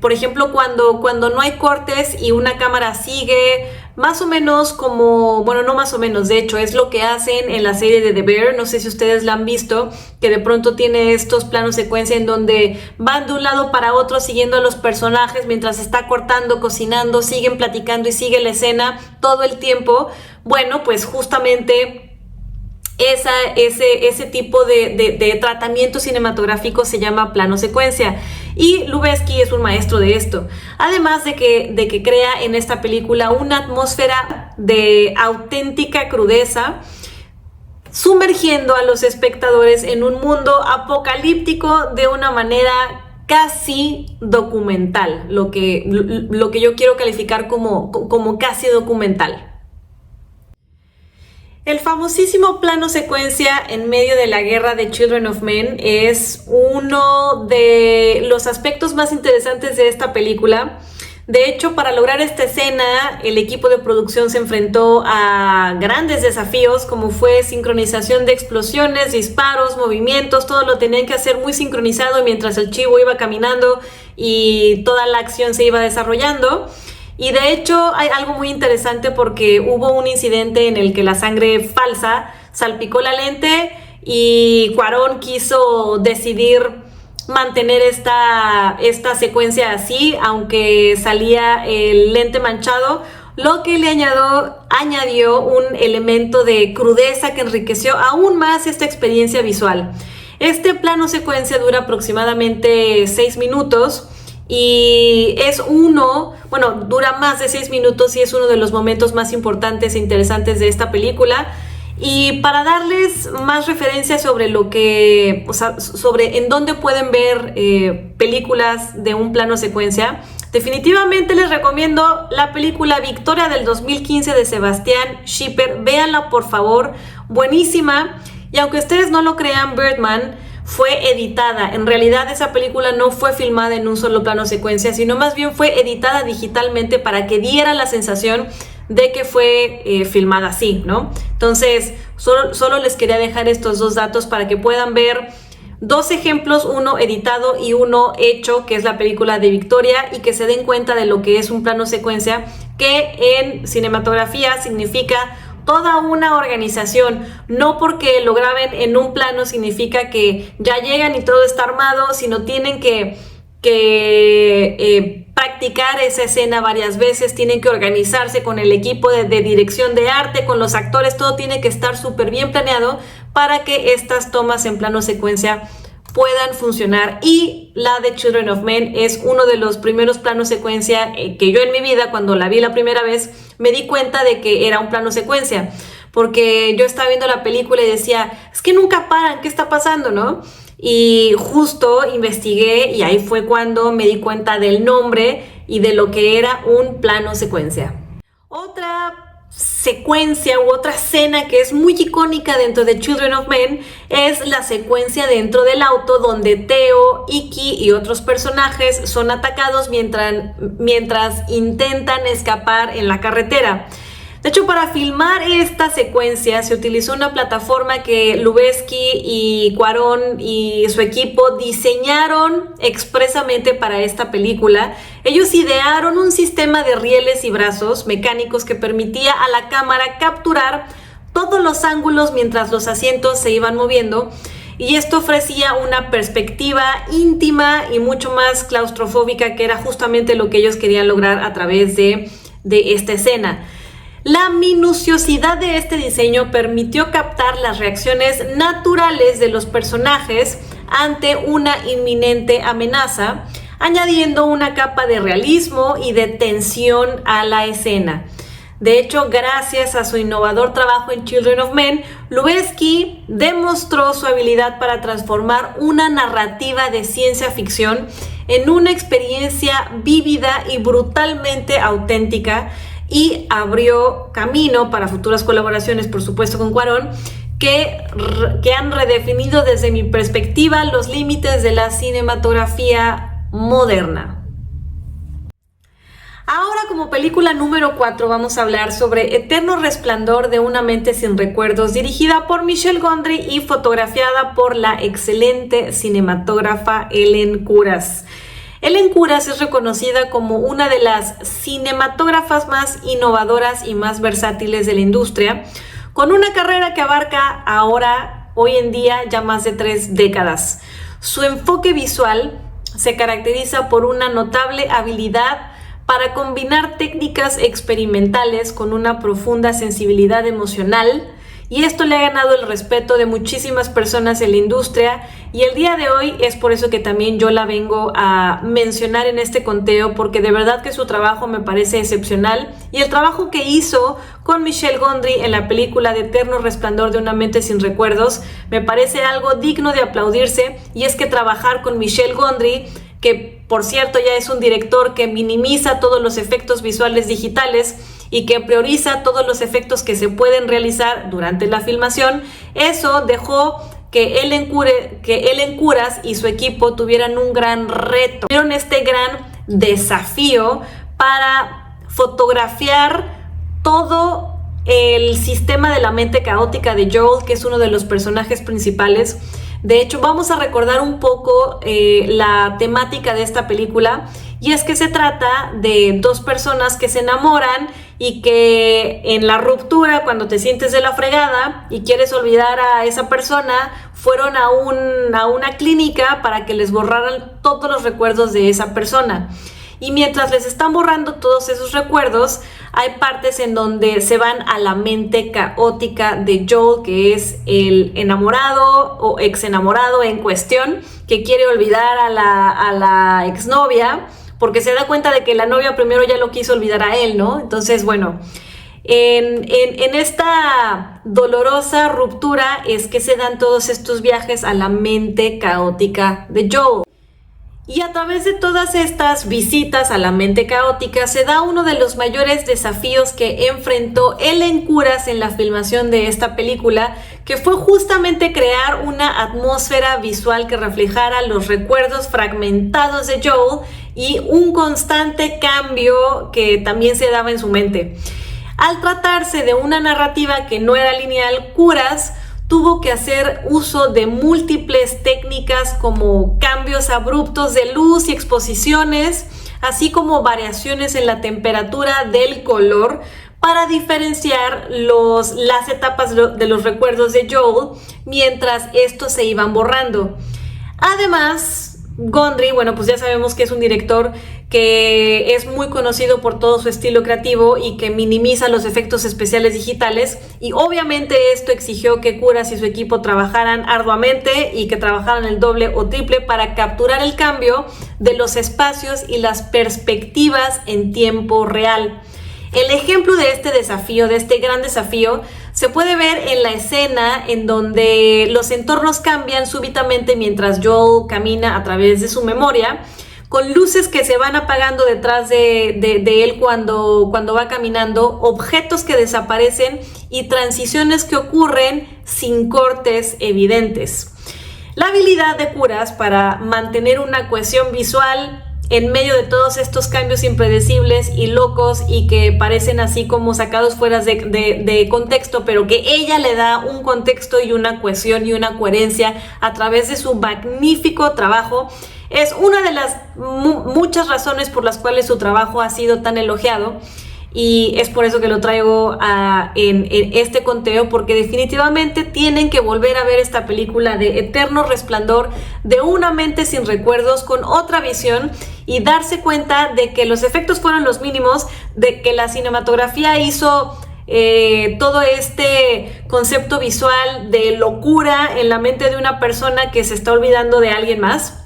Por ejemplo, cuando no hay cortes y una cámara sigue más o menos como, bueno, no más o menos, de hecho es lo que hacen en la serie de The Bear, no sé si ustedes la han visto, que de pronto tiene estos planos secuencia en donde van de un lado para otro siguiendo a los personajes mientras está cortando, cocinando, siguen platicando y sigue la escena todo el tiempo. Bueno, pues justamente ese tipo de tratamiento cinematográfico se llama plano secuencia, y Lubezki es un maestro de esto, además de que crea en esta película una atmósfera de auténtica crudeza, sumergiendo a los espectadores en un mundo apocalíptico de una manera casi documental, lo que yo quiero calificar como casi documental. El famosísimo plano secuencia en medio de la guerra de Children of Men es uno de los aspectos más interesantes de esta película. De hecho, para lograr esta escena, el equipo de producción se enfrentó a grandes desafíos, como fue sincronización de explosiones, disparos, movimientos, todo lo tenían que hacer muy sincronizado mientras el chivo iba caminando y toda la acción se iba desarrollando. Y de hecho hay algo muy interesante porque hubo un incidente en el que la sangre falsa salpicó la lente y Cuarón quiso decidir mantener esta secuencia así, aunque salía el lente manchado, lo que le añadió un elemento de crudeza que enriqueció aún más esta experiencia visual. Este plano secuencia dura aproximadamente 6 minutos y dura más de 6 minutos y es uno de los momentos más importantes e interesantes de esta película. Y para darles más referencia sobre sobre en dónde pueden ver películas de un plano secuencia, definitivamente les recomiendo la película Victoria del 2015 de Sebastián Schipper. Véanla, por favor, buenísima. Y aunque ustedes no lo crean, Birdman fue editada. En realidad esa película no fue filmada en un solo plano secuencia, sino más bien fue editada digitalmente para que diera la sensación de que fue filmada así, ¿no? Entonces, solo les quería dejar estos dos datos para que puedan ver dos ejemplos, uno editado y uno hecho, que es la película de Victoria, y que se den cuenta de lo que es un plano secuencia, que en cinematografía significa toda una organización. No porque lo graben en un plano significa que ya llegan y todo está armado, sino tienen que practicar esa escena varias veces, tienen que organizarse con el equipo de dirección de arte, con los actores, todo tiene que estar súper bien planeado para que estas tomas en plano secuencia puedan funcionar. Y la de Children of Men es uno de los primeros planos secuencia que yo en mi vida, cuando la vi la primera vez, me di cuenta de que era un plano secuencia, porque yo estaba viendo la película y decía, es que nunca paran, ¿qué está pasando, no? Y justo investigué y ahí fue cuando me di cuenta del nombre y de lo que era un plano secuencia. Otra secuencia u otra escena que es muy icónica dentro de Children of Men es la secuencia dentro del auto donde Theo, Iki y otros personajes son atacados mientras intentan escapar en la carretera. De hecho, para filmar esta secuencia se utilizó una plataforma que Lubezki y Cuarón y su equipo diseñaron expresamente para esta película. Ellos idearon un sistema de rieles y brazos mecánicos que permitía a la cámara capturar todos los ángulos mientras los asientos se iban moviendo, y esto ofrecía una perspectiva íntima y mucho más claustrofóbica, que era justamente lo que ellos querían lograr a través de esta escena. La minuciosidad de este diseño permitió captar las reacciones naturales de los personajes ante una inminente amenaza, añadiendo una capa de realismo y de tensión a la escena. De hecho, gracias a su innovador trabajo en Children of Men, Lubezki demostró su habilidad para transformar una narrativa de ciencia ficción en una experiencia vívida y brutalmente auténtica, y abrió camino para futuras colaboraciones, por supuesto, con Cuarón, que han redefinido desde mi perspectiva los límites de la cinematografía moderna. Ahora, como película número 4, vamos a hablar sobre Eterno Resplandor de una mente sin recuerdos, dirigida por Michel Gondry y fotografiada por la excelente cinematógrafa Ellen Kuras. Ellen Kuras es reconocida como una de las cinematógrafas más innovadoras y más versátiles de la industria, con una carrera que abarca hoy en día ya más de 3 décadas. Su enfoque visual se caracteriza por una notable habilidad para combinar técnicas experimentales con una profunda sensibilidad emocional, y esto le ha ganado el respeto de muchísimas personas en la industria, y el día de hoy es por eso que también yo la vengo a mencionar en este conteo, porque de verdad que su trabajo me parece excepcional, y el trabajo que hizo con Michel Gondry en la película de Eterno Resplandor de una mente sin recuerdos me parece algo digno de aplaudirse. Y es que trabajar con Michel Gondry, que por cierto ya es un director que minimiza todos los efectos visuales digitales y que prioriza todos los efectos que se pueden realizar durante la filmación, eso dejó que Ellen Kuras y su equipo tuvieran un gran reto, tuvieron este gran desafío para fotografiar todo el sistema de la mente caótica de Joel, que es uno de los personajes principales. De hecho, vamos a recordar un poco la temática de esta película, y es que se trata de dos personas que se enamoran y que en la ruptura, cuando te sientes de la fregada y quieres olvidar a esa persona, fueron a una clínica para que les borraran todos los recuerdos de esa persona. Y mientras les están borrando todos esos recuerdos, hay partes en donde se van a la mente caótica de Joel, que es el enamorado o ex enamorado en cuestión, que quiere olvidar a la exnovia, porque se da cuenta de que la novia primero ya lo quiso olvidar a él, ¿no? Entonces, bueno, en esta dolorosa ruptura es que se dan todos estos viajes a la mente caótica de Joel. Y a través de todas estas visitas a la mente caótica se da uno de los mayores desafíos que enfrentó Ellen Kuras en la filmación de esta película, que fue justamente crear una atmósfera visual que reflejara los recuerdos fragmentados de Joel y un constante cambio que también se daba en su mente. Al tratarse de una narrativa que no era lineal, Kuras tuvo que hacer uso de múltiples técnicas como cambios abruptos de luz y exposiciones, así como variaciones en la temperatura del color para diferenciar las etapas de los recuerdos de Joel mientras estos se iban borrando. Además, Gondry, bueno, pues ya sabemos que es un director que es muy conocido por todo su estilo creativo y que minimiza los efectos especiales digitales, y obviamente esto exigió que Kuras y su equipo trabajaran arduamente y que trabajaran el doble o triple para capturar el cambio de los espacios y las perspectivas en tiempo real. El ejemplo de este desafío, de este gran desafío, se puede ver en la escena en donde los entornos cambian súbitamente mientras Joel camina a través de su memoria, con luces que se van apagando detrás de él cuando va caminando, objetos que desaparecen y transiciones que ocurren sin cortes evidentes. La habilidad de Kuras para mantener una cohesión visual en medio de todos estos cambios impredecibles y locos y que parecen así como sacados fuera de contexto, pero que ella le da un contexto y una cohesión y una coherencia a través de su magnífico trabajo, es una de las muchas razones por las cuales su trabajo ha sido tan elogiado. Y es por eso que lo traigo en este conteo, porque definitivamente tienen que volver a ver esta película de Eterno Resplandor de una mente sin recuerdos, con otra visión, y darse cuenta de que los efectos fueron los mínimos, de que la cinematografía hizo todo este concepto visual de locura en la mente de una persona que se está olvidando de alguien más.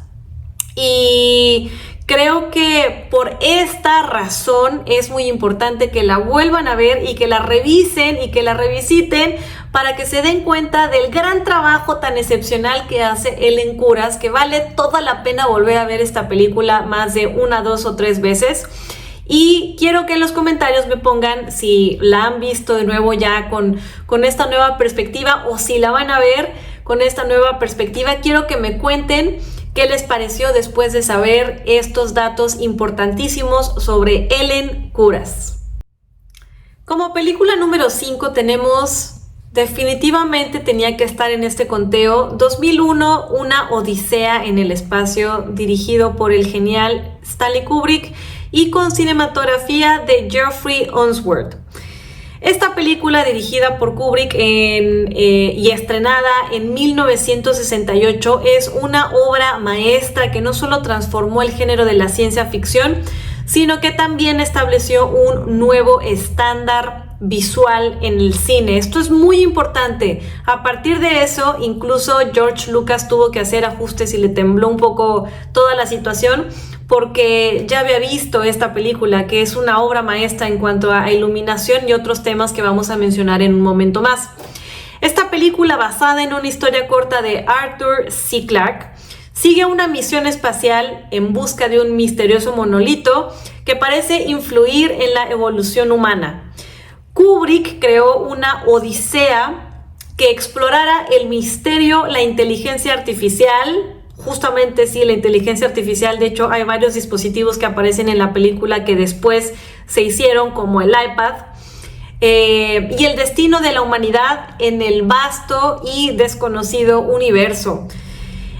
Y creo que por esta razón es muy importante que la vuelvan a ver y que la revisen y que la revisiten para que se den cuenta del gran trabajo tan excepcional que hace Ellen Kuras, que vale toda la pena volver a ver esta película más de 1, 2 o 3 veces. Y quiero que en los comentarios me pongan si la han visto de nuevo ya con esta nueva perspectiva, o si la van a ver con esta nueva perspectiva. Quiero que me cuenten qué les pareció después de saber estos datos importantísimos sobre Ellen Kuras. Como película número 5 tenemos, definitivamente tenía que estar en este conteo, 2001, Una Odisea en el Espacio, dirigido por el genial Stanley Kubrick y con cinematografía de Geoffrey Unsworth. Esta película, dirigida por Kubrick y estrenada en 1968, es una obra maestra que no solo transformó el género de la ciencia ficción, sino que también estableció un nuevo estándar visual en el cine. Esto es muy importante. A partir de eso, incluso George Lucas tuvo que hacer ajustes y le tembló un poco toda la situación, porque ya había visto esta película, que es una obra maestra en cuanto a iluminación y otros temas que vamos a mencionar en un momento más. Esta película, basada en una historia corta de Arthur C. Clarke, sigue una misión espacial en busca de un misterioso monolito que parece influir en la evolución humana. Kubrick creó una odisea que explorara el misterio, la inteligencia artificial. Justamente sí, la inteligencia artificial. De hecho, hay varios dispositivos que aparecen en la película que después se hicieron, como el iPad, y el destino de la humanidad en el vasto y desconocido universo.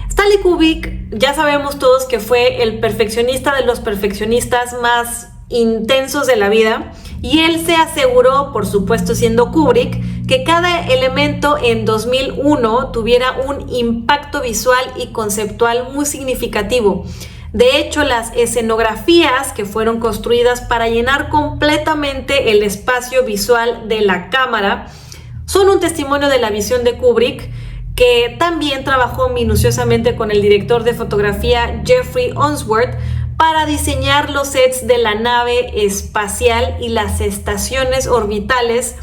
Stanley Kubrick, ya sabemos todos que fue el perfeccionista de los perfeccionistas más intensos de la vida, y él se aseguró, por supuesto siendo Kubrick, que cada elemento en 2001 tuviera un impacto visual y conceptual muy significativo. De hecho, las escenografías que fueron construidas para llenar completamente el espacio visual de la cámara son un testimonio de la visión de Kubrick, que también trabajó minuciosamente con el director de fotografía Jeffrey Unsworth para diseñar los sets de la nave espacial y las estaciones orbitales,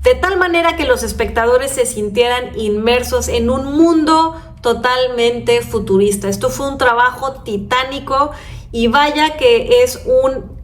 de tal manera que los espectadores se sintieran inmersos en un mundo totalmente futurista. Esto fue un trabajo titánico y vaya que es un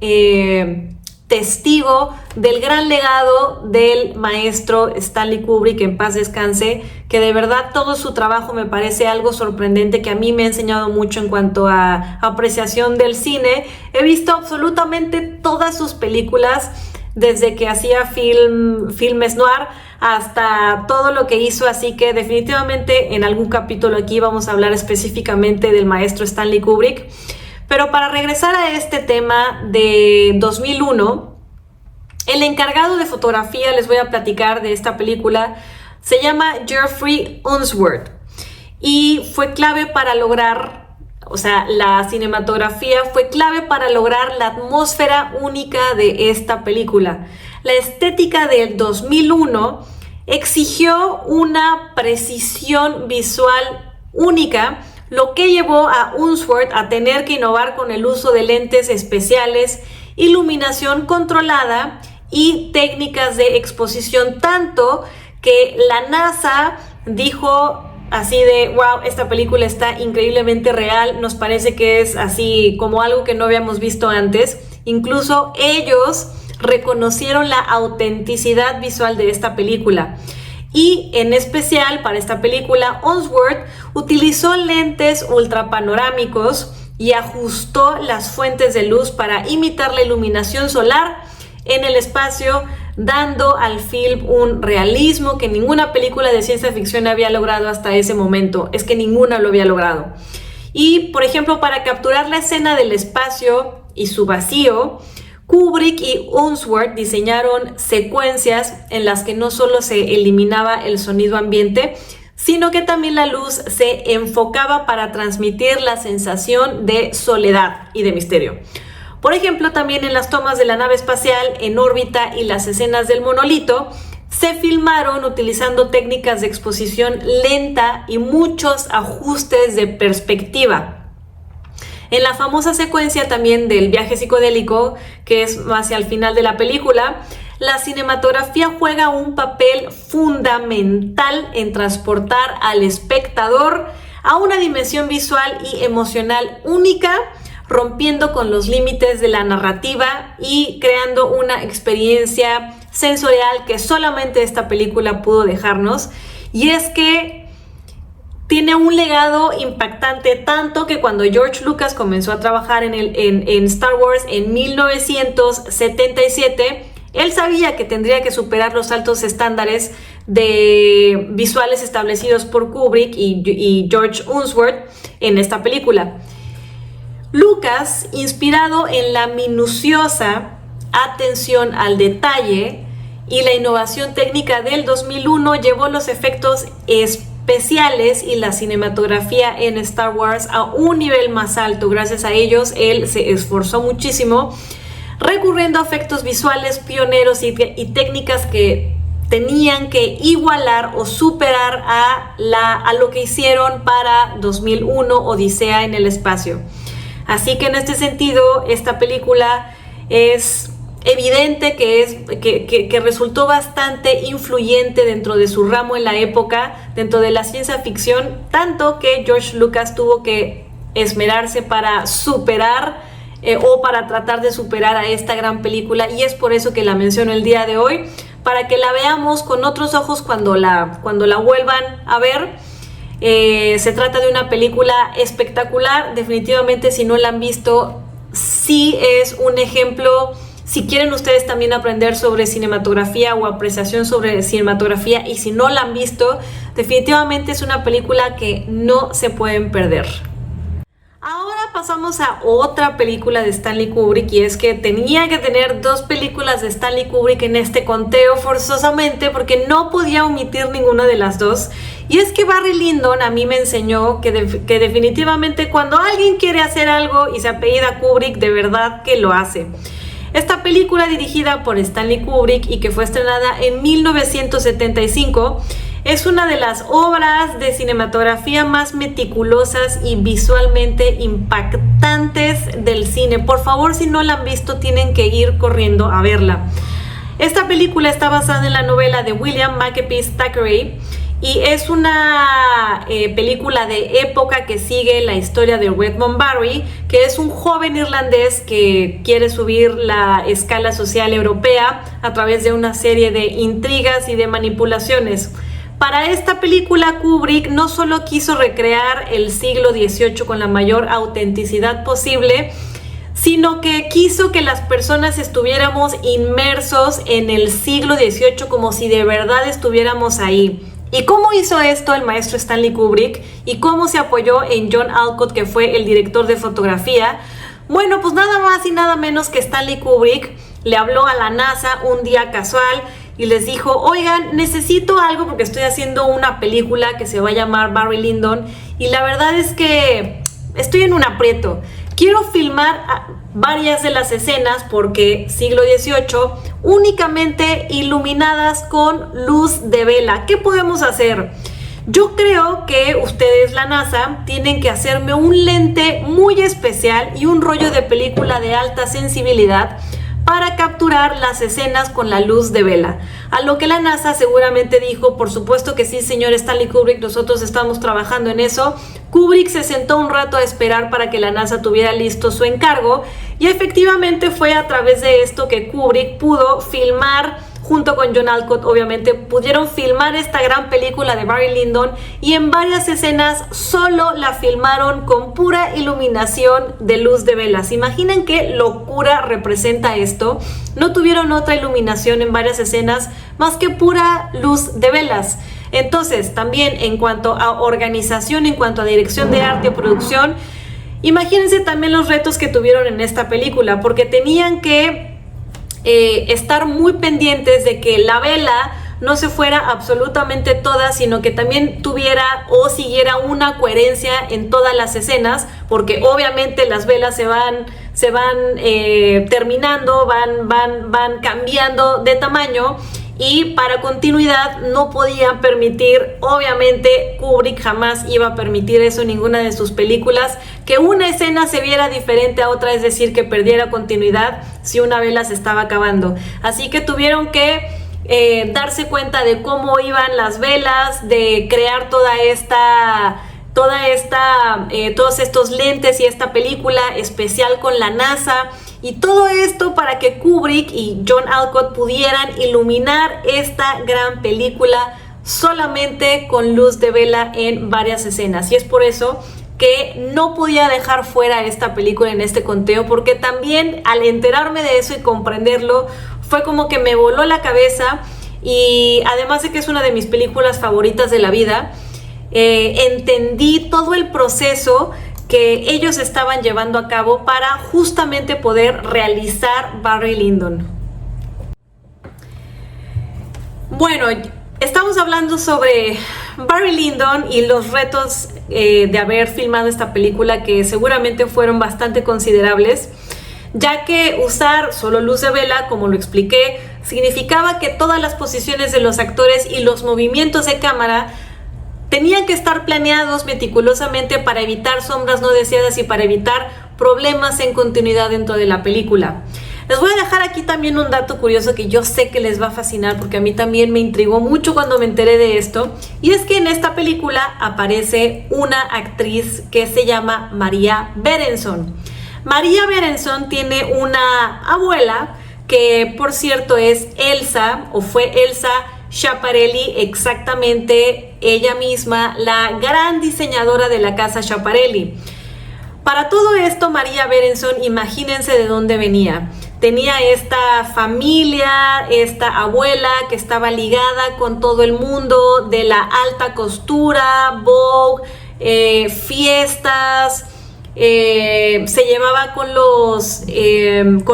testigo del gran legado del maestro Stanley Kubrick, en paz descanse, que de verdad todo su trabajo me parece algo sorprendente, que a mí me ha enseñado mucho en cuanto a apreciación del cine. He visto absolutamente todas sus películas, desde que hacía filmes noir hasta todo lo que hizo, así que definitivamente en algún capítulo aquí vamos a hablar específicamente del maestro Stanley Kubrick. Pero para regresar a este tema de 2001, el encargado de fotografía, les voy a platicar de esta película, se llama Jeffrey Unsworth y fue clave para lograr, la cinematografía fue clave para lograr la atmósfera única de esta película. La estética del 2001 exigió una precisión visual única, lo que llevó a Unsworth a tener que innovar con el uso de lentes especiales, iluminación controlada y técnicas de exposición, tanto que la NASA dijo así de wow, esta película está increíblemente real, nos parece que es así como algo que no habíamos visto antes. Incluso ellos reconocieron la autenticidad visual de esta película. Y en especial para esta película, Unsworth utilizó lentes ultrapanorámicos y ajustó las fuentes de luz para imitar la iluminación solar en el espacio, dando al film un realismo que ninguna película de ciencia ficción había logrado hasta ese momento. Es que ninguna lo había logrado. Y, por ejemplo, para capturar la escena del espacio y su vacío, Kubrick y Unsworth diseñaron secuencias en las que no solo se eliminaba el sonido ambiente, sino que también la luz se enfocaba para transmitir la sensación de soledad y de misterio. Por ejemplo, también en las tomas de la nave espacial en órbita y las escenas del monolito, se filmaron utilizando técnicas de exposición lenta y muchos ajustes de perspectiva. En la famosa secuencia también del viaje psicodélico, que es hacia el final de la película, la cinematografía juega un papel fundamental en transportar al espectador a una dimensión visual y emocional única, rompiendo con los límites de la narrativa y creando una experiencia sensorial que solamente esta película pudo dejarnos. Y es que tiene un legado impactante, tanto que cuando George Lucas comenzó a trabajar en Star Wars en 1977, él sabía que tendría que superar los altos estándares de visuales establecidos por Kubrick y George Unsworth en esta película. Lucas, inspirado en la minuciosa atención al detalle y la innovación técnica del 2001, llevó los efectos especiales y la cinematografía en Star Wars a un nivel más alto. Gracias a ellos, él se esforzó muchísimo, recurriendo a efectos visuales pioneros y técnicas que tenían que igualar o superar a lo que hicieron para 2001, Odisea en el espacio. Así que en este sentido, esta película es evidente que resultó bastante influyente dentro de su ramo en la época, dentro de la ciencia ficción, tanto que George Lucas tuvo que esmerarse para superar o para tratar de superar a esta gran película, y es por eso que la menciono el día de hoy, para que la veamos con otros ojos cuando la vuelvan a ver. Se trata de una película espectacular, definitivamente si no la han visto, sí es un ejemplo. Si quieren ustedes también aprender sobre cinematografía o apreciación sobre cinematografía, y si no la han visto, definitivamente es una película que no se pueden perder. Ahora pasamos a otra película de Stanley Kubrick, y es que tenía que tener 2 películas de Stanley Kubrick en este conteo forzosamente porque no podía omitir ninguna de las dos. Y es que Barry Lyndon a mí me enseñó que definitivamente cuando alguien quiere hacer algo y se apellida Kubrick, de verdad que lo hace. Esta película, dirigida por Stanley Kubrick y que fue estrenada en 1975, es una de las obras de cinematografía más meticulosas y visualmente impactantes del cine. Por favor, si no la han visto, tienen que ir corriendo a verla. Esta película está basada en la novela de William Makepeace Thackeray y es una película de época que sigue la historia de Redmond Barry, que es un joven irlandés que quiere subir la escala social europea a través de una serie de intrigas y de manipulaciones. Para esta película, Kubrick no solo quiso recrear el siglo XVIII con la mayor autenticidad posible, sino que quiso que las personas estuviéramos inmersos en el siglo XVIII como si de verdad estuviéramos ahí. ¿Y cómo hizo esto el maestro Stanley Kubrick? ¿Y cómo se apoyó en John Alcott, que fue el director de fotografía? Bueno, pues nada más y nada menos que Stanley Kubrick le habló a la NASA un día casual y les dijo: oigan, necesito algo porque estoy haciendo una película que se va a llamar Barry Lyndon y la verdad es que estoy en un aprieto. Quiero filmar varias de las escenas porque siglo XVIII, únicamente iluminadas con luz de vela. ¿Qué podemos hacer? Yo creo que ustedes, la NASA, tienen que hacerme un lente muy especial y un rollo de película de alta sensibilidad para capturar las escenas con la luz de vela. A lo que la NASA seguramente dijo: por supuesto que sí, señor Stanley Kubrick, nosotros estamos trabajando en eso. Kubrick se sentó un rato a esperar para que la NASA tuviera listo su encargo y efectivamente fue a través de esto que Kubrick pudo filmar, junto con John Alcott, obviamente, pudieron filmar esta gran película de Barry Lyndon y en varias escenas solo la filmaron con pura iluminación de luz de velas. ¿Se imaginan qué locura representa esto? No tuvieron otra iluminación en varias escenas más que pura luz de velas. Entonces, también en cuanto a organización, en cuanto a dirección de arte o producción, imagínense también los retos que tuvieron en esta película, porque tenían que estar muy pendientes de que la vela no se fuera absolutamente toda, sino que también tuviera o siguiera una coherencia en todas las escenas, porque obviamente las velas se van terminando, van cambiando de tamaño, y para continuidad no podían permitir, obviamente Kubrick jamás iba a permitir eso en ninguna de sus películas, que una escena se viera diferente a otra, es decir, que perdiera continuidad si una vela se estaba acabando. Así que tuvieron que darse cuenta de cómo iban las velas, de crear todos estos lentes y esta película especial con la NASA, y todo esto para que Kubrick y John Alcott pudieran iluminar esta gran película solamente con luz de vela en varias escenas. Y es por eso que no podía dejar fuera esta película en este conteo, porque también al enterarme de eso y comprenderlo fue como que me voló la cabeza. Y además de que es una de mis películas favoritas de la vida, entendí todo el proceso que ellos estaban llevando a cabo para justamente poder realizar Barry Lyndon. Bueno, estamos hablando sobre Barry Lyndon y los retos de haber filmado esta película, que seguramente fueron bastante considerables, ya que usar solo luz de vela, como lo expliqué, significaba que todas las posiciones de los actores y los movimientos de cámara tenían que estar planeados meticulosamente para evitar sombras no deseadas y para evitar problemas en continuidad dentro de la película. Les voy a dejar aquí también un dato curioso que yo sé que les va a fascinar, porque a mí también me intrigó mucho cuando me enteré de esto, y es que en esta película aparece una actriz que se llama Maria Berenson. Maria Berenson tiene una abuela que, por cierto, es Elsa, o fue Elsa Schiaparelli, exactamente ella misma, la gran diseñadora de la casa Schiaparelli. Para todo esto, Maria Berenson, imagínense de dónde venía. Tenía esta familia, esta abuela que estaba ligada con todo el mundo de la alta costura, Vogue, fiestas, se llevaba con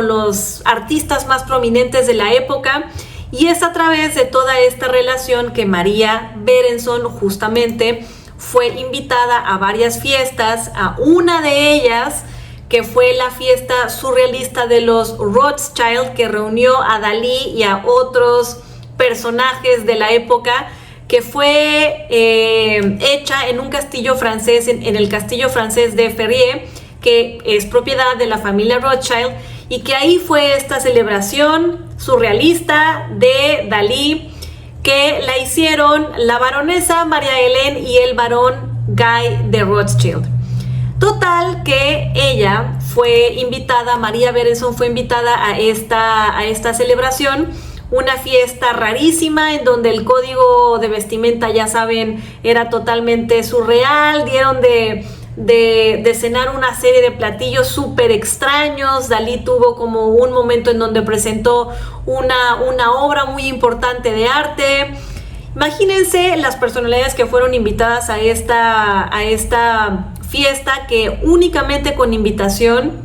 los artistas más prominentes de la época, y es a través de toda esta relación que María Berenson justamente fue invitada a varias fiestas, a una de ellas que fue la fiesta surrealista de los Rothschild, que reunió a Dalí y a otros personajes de la época, que fue hecha en un castillo francés, en el castillo francés de Ferrier, que es propiedad de la familia Rothschild, y que ahí fue esta celebración surrealista de Dalí, que la hicieron la baronesa María Helene y el barón Guy de Rothschild. Total que ella fue invitada, María Berenson fue invitada a esta celebración, una fiesta rarísima en donde el código de vestimenta, ya saben, era totalmente surreal. Dieron de cenar una serie de platillos súper extraños. Dalí tuvo como un momento en donde presentó una obra muy importante de arte. Imagínense las personalidades que fueron invitadas a esta fiesta, que únicamente con invitación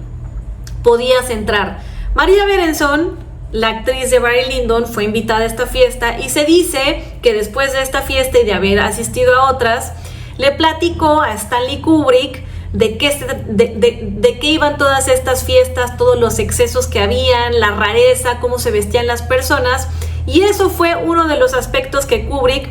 podías entrar. María Berenson, la actriz de Barry Lyndon, fue invitada a esta fiesta, y se dice que después de esta fiesta y de haber asistido a otras, le platicó a Stanley Kubrick de qué iban todas estas fiestas, todos los excesos que habían, la rareza, cómo se vestían las personas, y eso fue uno de los aspectos que Kubrick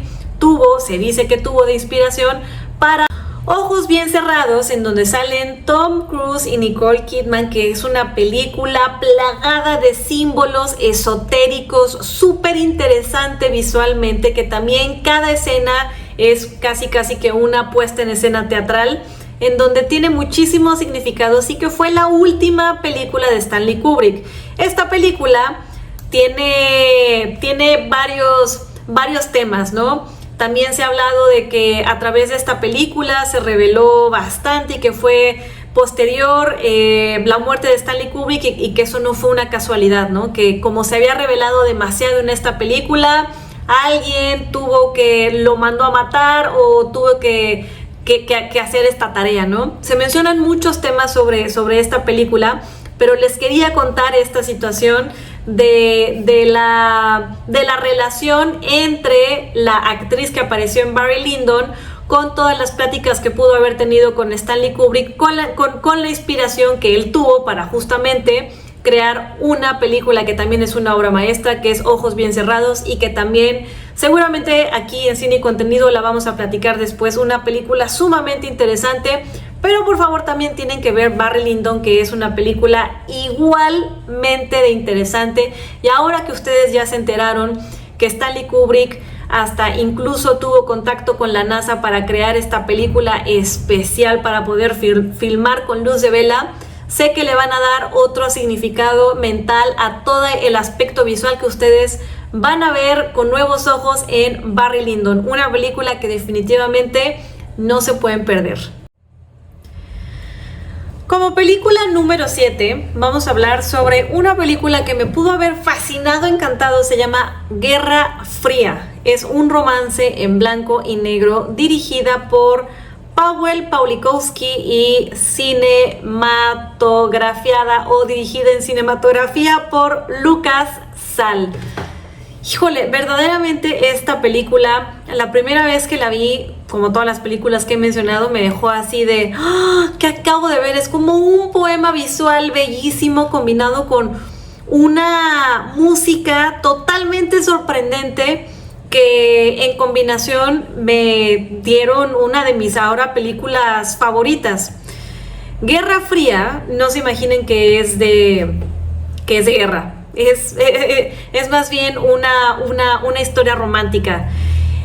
se dice que tuvo de inspiración para Ojos Bien Cerrados, en donde salen Tom Cruise y Nicole Kidman, que es una película plagada de símbolos esotéricos, súper interesante visualmente, que también cada escena es casi que una puesta en escena teatral, en donde tiene muchísimos significados, y que fue la última película de Stanley Kubrick. Esta película tiene varios temas, ¿no? También se ha hablado de que a través de esta película se reveló bastante, y que fue posterior la muerte de Stanley Kubrick, y que eso no fue una casualidad, ¿no? Que como se había revelado demasiado en esta película, alguien lo mandó a matar, o tuvo que hacer esta tarea, ¿no? Se mencionan muchos temas sobre esta película, pero les quería contar esta situación de la relación entre la actriz que apareció en Barry Lyndon, con todas las pláticas que pudo haber tenido con Stanley Kubrick, con la inspiración que él tuvo para justamente crear una película que también es una obra maestra, que es Ojos Bien Cerrados, y que también seguramente aquí en Cine y Contenido la vamos a platicar después, una película sumamente interesante. Pero por favor también tienen que ver Barry Lyndon, que es una película igualmente de interesante. Y ahora que ustedes ya se enteraron que Stanley Kubrick hasta incluso tuvo contacto con la NASA para crear esta película especial para poder filmar con luz de vela, sé que le van a dar otro significado mental a todo el aspecto visual que ustedes van a ver con nuevos ojos en Barry Lyndon. Una película que definitivamente no se pueden perder. Como película número 7, vamos a hablar sobre una película que me pudo haber fascinado, encantado. Se llama Guerra Fría. Es un romance en blanco y negro, dirigida por Powell Pawlikowski y cinematografiada o dirigida en cinematografía por Lucas Sall. Híjole, verdaderamente esta película, la primera vez que la vi, como todas las películas que he mencionado, me dejó así de ¿qué acabo de ver? Es como un poema visual bellísimo combinado con una música totalmente sorprendente, que en combinación me dieron una de mis ahora películas favoritas. Guerra Fría, no se imaginen que es de guerra. Es más bien una historia romántica.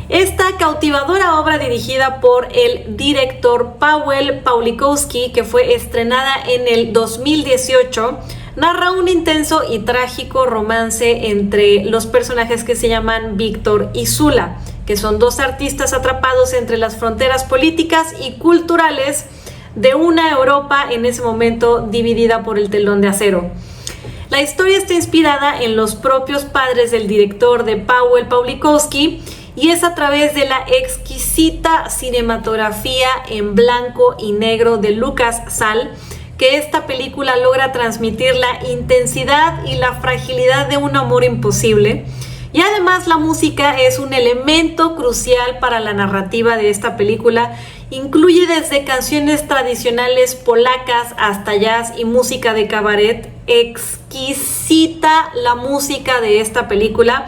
Esta cautivadora obra, dirigida por el director Powell Pawlikowski, que fue estrenada en el 2018, narra un intenso y trágico romance entre los personajes que se llaman Víctor y Zula, que son dos artistas atrapados entre las fronteras políticas y culturales de una Europa en ese momento dividida por el telón de acero. La historia está inspirada en los propios padres del director de Powell Pawlikowski, y es a través de la exquisita cinematografía en blanco y negro de Lucas Sall que esta película logra transmitir la intensidad y la fragilidad de un amor imposible. Y además la música es un elemento crucial para la narrativa de esta película. Incluye desde canciones tradicionales polacas hasta jazz y música de cabaret. Exquisita la música de esta película,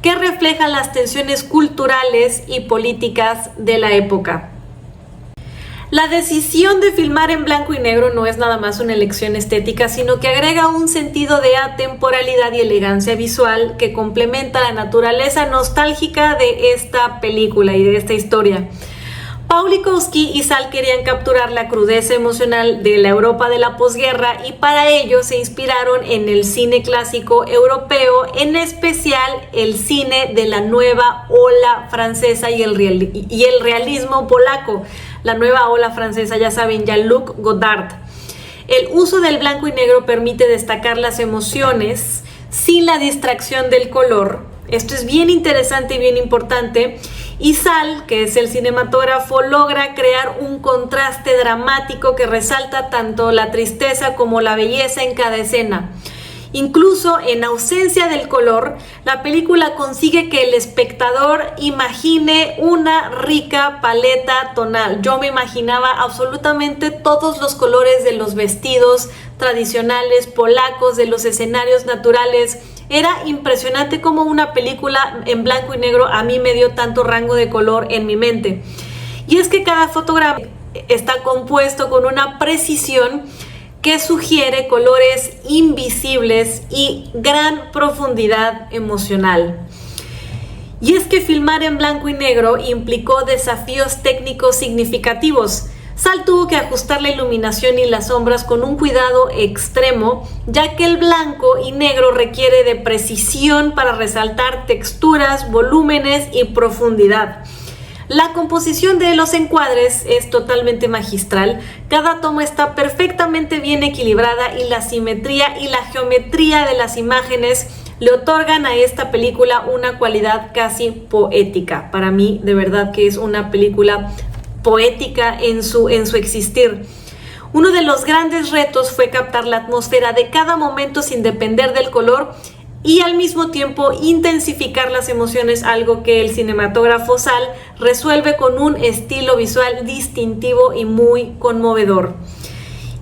que refleja las tensiones culturales y políticas de la época. La decisión de filmar en blanco y negro no es nada más una elección estética, sino que agrega un sentido de atemporalidad y elegancia visual que complementa la naturaleza nostálgica de esta película y de esta historia. Pawlikowski y Sall querían capturar la crudeza emocional de la Europa de la posguerra y para ello se inspiraron en el cine clásico europeo, en especial el cine de la nueva ola francesa y el realismo polaco. La nueva ola francesa, ya saben, Jean-Luc Godard. El uso del blanco y negro permite destacar las emociones sin la distracción del color. Esto es bien interesante y bien importante. Y Sall, que es el cinematógrafo, logra crear un contraste dramático que resalta tanto la tristeza como la belleza en cada escena. Incluso en ausencia del color, la película consigue que el espectador imagine una rica paleta tonal. Yo me imaginaba absolutamente todos los colores de los vestidos tradicionales polacos, de los escenarios naturales. Era impresionante cómo una película en blanco y negro a mí me dio tanto rango de color en mi mente. Y es que cada fotograma está compuesto con una precisión que sugiere colores invisibles y gran profundidad emocional. Y es que filmar en blanco y negro implicó desafíos técnicos significativos. Sall tuvo que ajustar la iluminación y las sombras con un cuidado extremo, ya que el blanco y negro requiere de precisión para resaltar texturas, volúmenes y profundidad. La composición de los encuadres es totalmente magistral. Cada toma está perfectamente bien equilibrada y la simetría y la geometría de las imágenes le otorgan a esta película una cualidad casi poética. Para mí, de verdad que es una película poética en su existir. Uno de los grandes retos fue captar la atmósfera de cada momento sin depender del color y al mismo tiempo intensificar las emociones, algo que el cinematógrafo Sall resuelve con un estilo visual distintivo y muy conmovedor.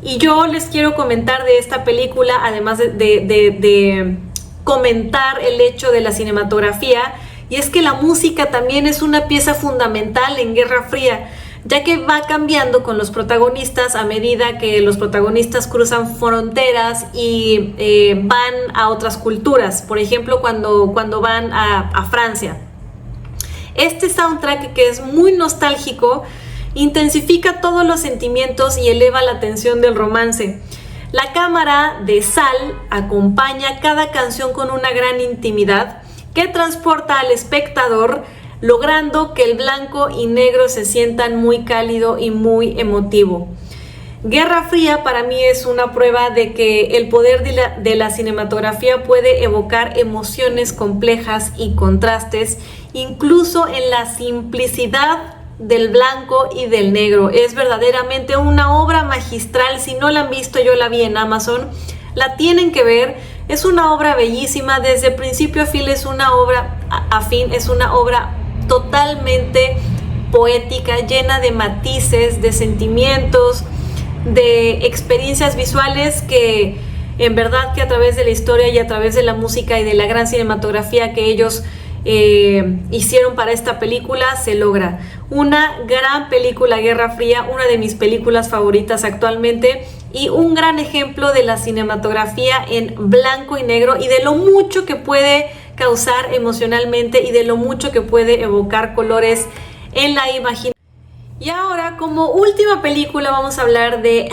Y yo les quiero comentar de esta película, además de comentar el hecho de la cinematografía, y es que la música también es una pieza fundamental en Guerra Fría, ya que va cambiando con los protagonistas a medida que los protagonistas cruzan fronteras y van a otras culturas. Por ejemplo, cuando van a Francia. Este soundtrack, que es muy nostálgico, intensifica todos los sentimientos y eleva la tensión del romance. La cámara de Sall acompaña cada canción con una gran intimidad que transporta al espectador, logrando que el blanco y negro se sientan muy cálido y muy emotivo. Guerra Fría para mí es una prueba de que el poder de la cinematografía puede evocar emociones complejas y contrastes, incluso en la simplicidad del blanco y del negro. Es verdaderamente una obra magistral. Si no la han visto, yo la vi en Amazon, la tienen que ver. Es una obra bellísima, desde principio a fin es una obra totalmente poética, llena de matices, de sentimientos, de experiencias visuales que en verdad que a través de la historia y a través de la música y de la gran cinematografía que ellos hicieron para esta película se logra. Una gran película, Guerra Fría, una de mis películas favoritas actualmente y un gran ejemplo de la cinematografía en blanco y negro y de lo mucho que puede causar emocionalmente y de lo mucho que puede evocar colores en la imaginación. Y ahora, como última película, vamos a hablar de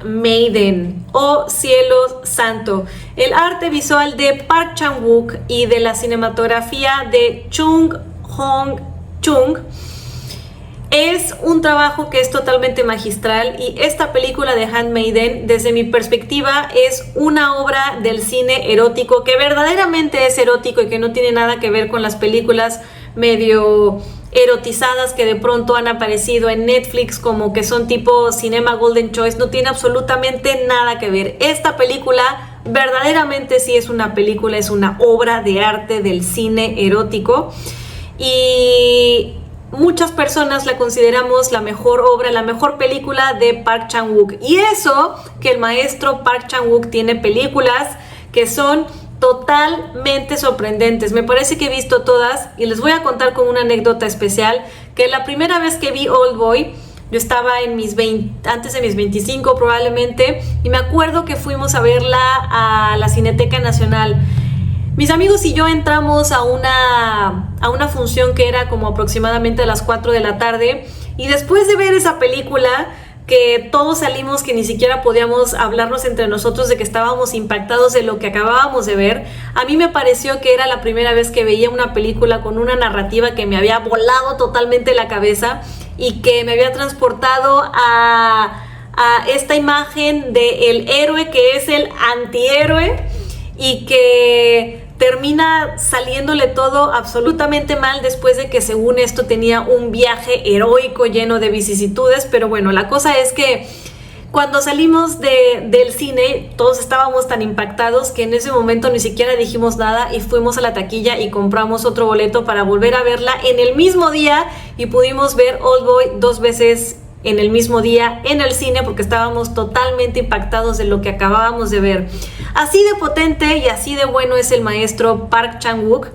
Handmaiden o Cielo Santo, el arte visual de Park Chan-wook y de la cinematografía de Chung Hong-chung. Es un trabajo que es totalmente magistral y esta película de Handmaiden, desde mi perspectiva, es una obra del cine erótico que verdaderamente es erótico y que no tiene nada que ver con las películas medio erotizadas que de pronto han aparecido en Netflix, como que son tipo Cinema Golden Choice, no tiene absolutamente nada que ver. Esta película verdaderamente sí es una película, es una obra de arte del cine erótico, y muchas personas la consideramos la mejor obra, la mejor película de Park Chan-wook. Y eso que el maestro Park Chan-wook tiene películas que son totalmente sorprendentes. Me parece que he visto todas y les voy a contar con una anécdota especial, que la primera vez que vi Oldboy, yo estaba en antes de mis 25 probablemente, y me acuerdo que fuimos a verla a la Cineteca Nacional. Mis amigos y yo entramos a una función que era como aproximadamente a las 4 de la tarde, y después de ver esa película, que todos salimos que ni siquiera podíamos hablarnos entre nosotros de que estábamos impactados de lo que acabábamos de ver, a mí me pareció que era la primera vez que veía una película con una narrativa que me había volado totalmente la cabeza y que me había transportado a esta imagen del héroe que es el antihéroe y que termina saliéndole todo absolutamente mal después de que, según esto, tenía un viaje heroico lleno de vicisitudes. Pero bueno, la cosa es que cuando salimos del cine todos estábamos tan impactados que en ese momento ni siquiera dijimos nada y fuimos a la taquilla y compramos otro boleto para volver a verla en el mismo día, y pudimos ver Oldboy 2 veces en el mismo día en el cine porque estábamos totalmente impactados de lo que acabábamos de ver. Así de potente y así de bueno es el maestro Park Chan-wook,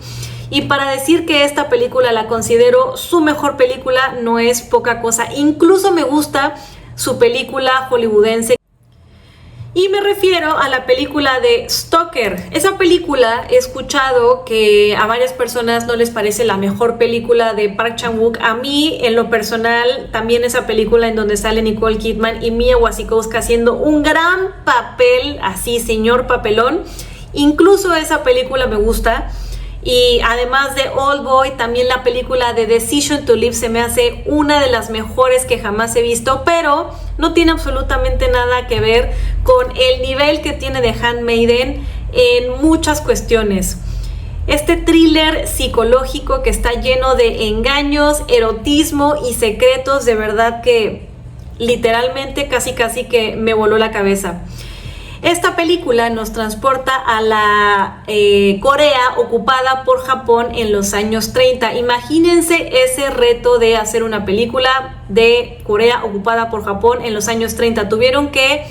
y para decir que esta película la considero su mejor película no es poca cosa. Incluso me gusta su película hollywoodense, y me refiero a la película de Stalker. Esa película, he escuchado que a varias personas no les parece la mejor película de Park Chan-wook. A mí, en lo personal, también esa película en donde sale Nicole Kidman y Mia Wasikowska haciendo un gran papel, así, señor papelón. Incluso esa película me gusta. Y además de Oldboy, también la película de Decision to Live se me hace una de las mejores que jamás he visto, pero no tiene absolutamente nada que ver con el nivel que tiene The Handmaiden en muchas cuestiones. Este thriller psicológico que está lleno de engaños, erotismo y secretos, de verdad que literalmente casi que me voló la cabeza. Esta película nos transporta a la Corea ocupada por Japón en los años 30. Imagínense ese reto de hacer una película de Corea ocupada por Japón en los años 30. Tuvieron que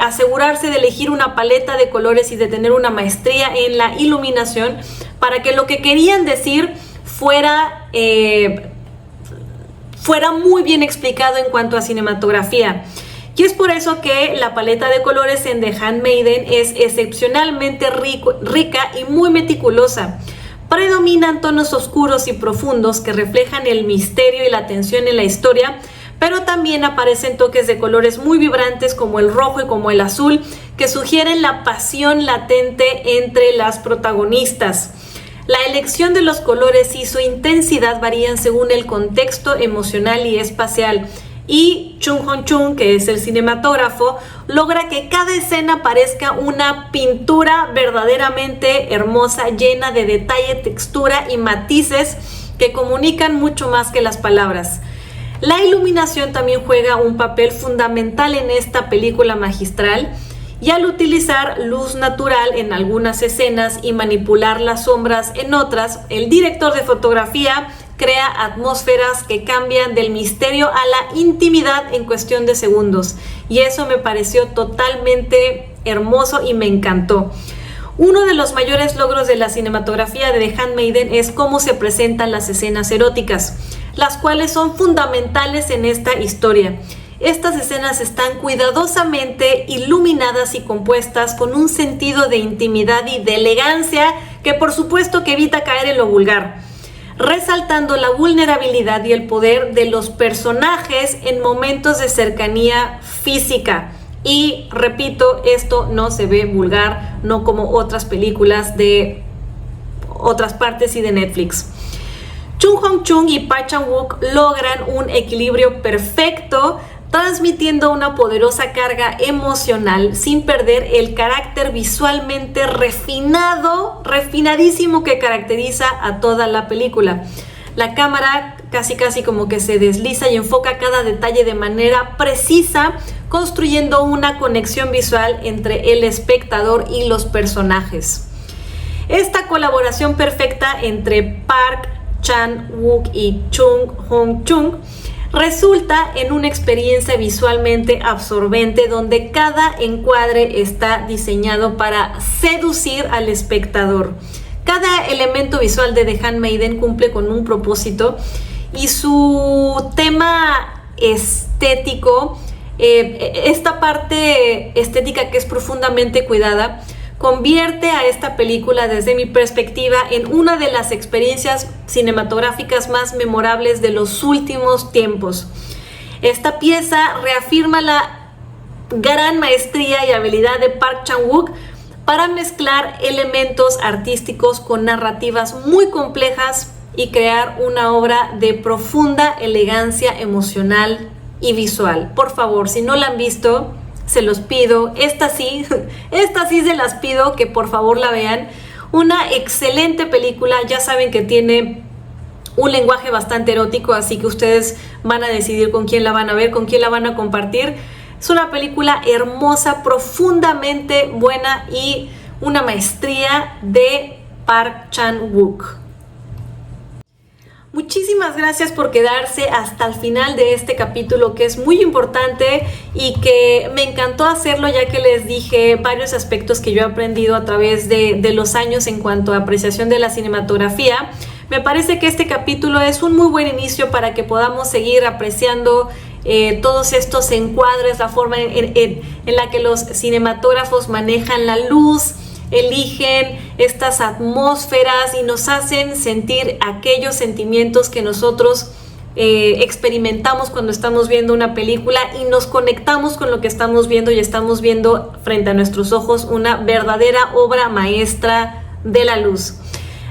asegurarse de elegir una paleta de colores y de tener una maestría en la iluminación para que lo que querían decir fuera muy bien explicado en cuanto a cinematografía. Y es por eso que la paleta de colores en The Handmaiden es excepcionalmente rica y muy meticulosa. Predominan tonos oscuros y profundos que reflejan el misterio y la tensión en la historia, pero también aparecen toques de colores muy vibrantes como el rojo y como el azul, que sugieren la pasión latente entre las protagonistas. La elección de los colores y su intensidad varían según el contexto emocional y espacial. Y Chung Hong-chung, que es el cinematógrafo, logra que cada escena parezca una pintura verdaderamente hermosa, llena de detalle, textura y matices que comunican mucho más que las palabras. La iluminación también juega un papel fundamental en esta película magistral, y al utilizar luz natural en algunas escenas y manipular las sombras en otras, el director de fotografía crea atmósferas que cambian del misterio a la intimidad en cuestión de segundos, y eso me pareció totalmente hermoso y me encantó. Uno de los mayores logros de la cinematografía de The Handmaiden es cómo se presentan las escenas eróticas, las cuales son fundamentales en esta historia. Estas escenas están cuidadosamente iluminadas y compuestas con un sentido de intimidad y de elegancia que por supuesto que evita caer en lo vulgar, resaltando la vulnerabilidad y el poder de los personajes en momentos de cercanía física. Y repito, esto no se ve vulgar, no como otras películas de otras partes y de Netflix. Chung Hong-chung y Park Chan-wook logran un equilibrio perfecto, transmitiendo una poderosa carga emocional sin perder el carácter visualmente refinadísimo que caracteriza a toda la película. La cámara casi como que se desliza y enfoca cada detalle de manera precisa, construyendo una conexión visual entre el espectador y los personajes. Esta colaboración perfecta entre Park Chan-wook y Chung Hong-chung resulta en una experiencia visualmente absorbente donde cada encuadre está diseñado para seducir al espectador. Cada elemento visual de The Handmaiden cumple con un propósito y su tema estético, esta parte estética que es profundamente cuidada, convierte a esta película, desde mi perspectiva, en una de las experiencias cinematográficas más memorables de los últimos tiempos. Esta pieza reafirma la gran maestría y habilidad de Park Chan-wook para mezclar elementos artísticos con narrativas muy complejas y crear una obra de profunda elegancia emocional y visual. Por favor, si no la han visto, se los pido, esta sí se las pido que por favor la vean. Una excelente película, ya saben que tiene un lenguaje bastante erótico, así que ustedes van a decidir con quién la van a ver, con quién la van a compartir. Es una película hermosa, profundamente buena y una maestría de Park Chan-wook. Muchísimas gracias por quedarse hasta el final de este capítulo, que es muy importante y que me encantó hacerlo, ya que les dije varios aspectos que yo he aprendido a través de los años en cuanto a apreciación de la cinematografía. Me parece que este capítulo es un muy buen inicio para que podamos seguir apreciando todos estos encuadres, la forma en la que los cinematógrafos manejan la luz, eligen estas atmósferas y nos hacen sentir aquellos sentimientos que nosotros experimentamos cuando estamos viendo una película y nos conectamos con lo que estamos viendo y estamos viendo frente a nuestros ojos una verdadera obra maestra de la luz.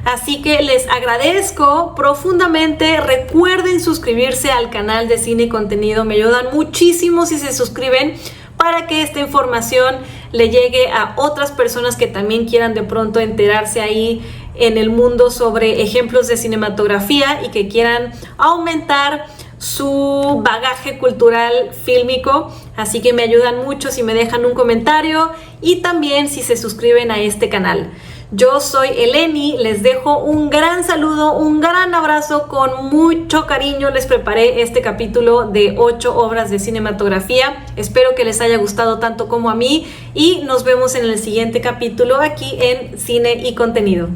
Así que les agradezco profundamente. Recuerden suscribirse al canal de Cine y Contenido, me ayudan muchísimo si se suscriben, para que esta información le llegue a otras personas que también quieran de pronto enterarse ahí en el mundo sobre ejemplos de cinematografía y que quieran aumentar su bagaje cultural fílmico. Así que me ayudan mucho si me dejan un comentario y también si se suscriben a este canal. Yo soy Eleni, les dejo un gran saludo, un gran abrazo, con mucho cariño les preparé este capítulo de 8 obras de cinematografía. Espero que les haya gustado tanto como a mí y nos vemos en el siguiente capítulo aquí en Cine y Contenido.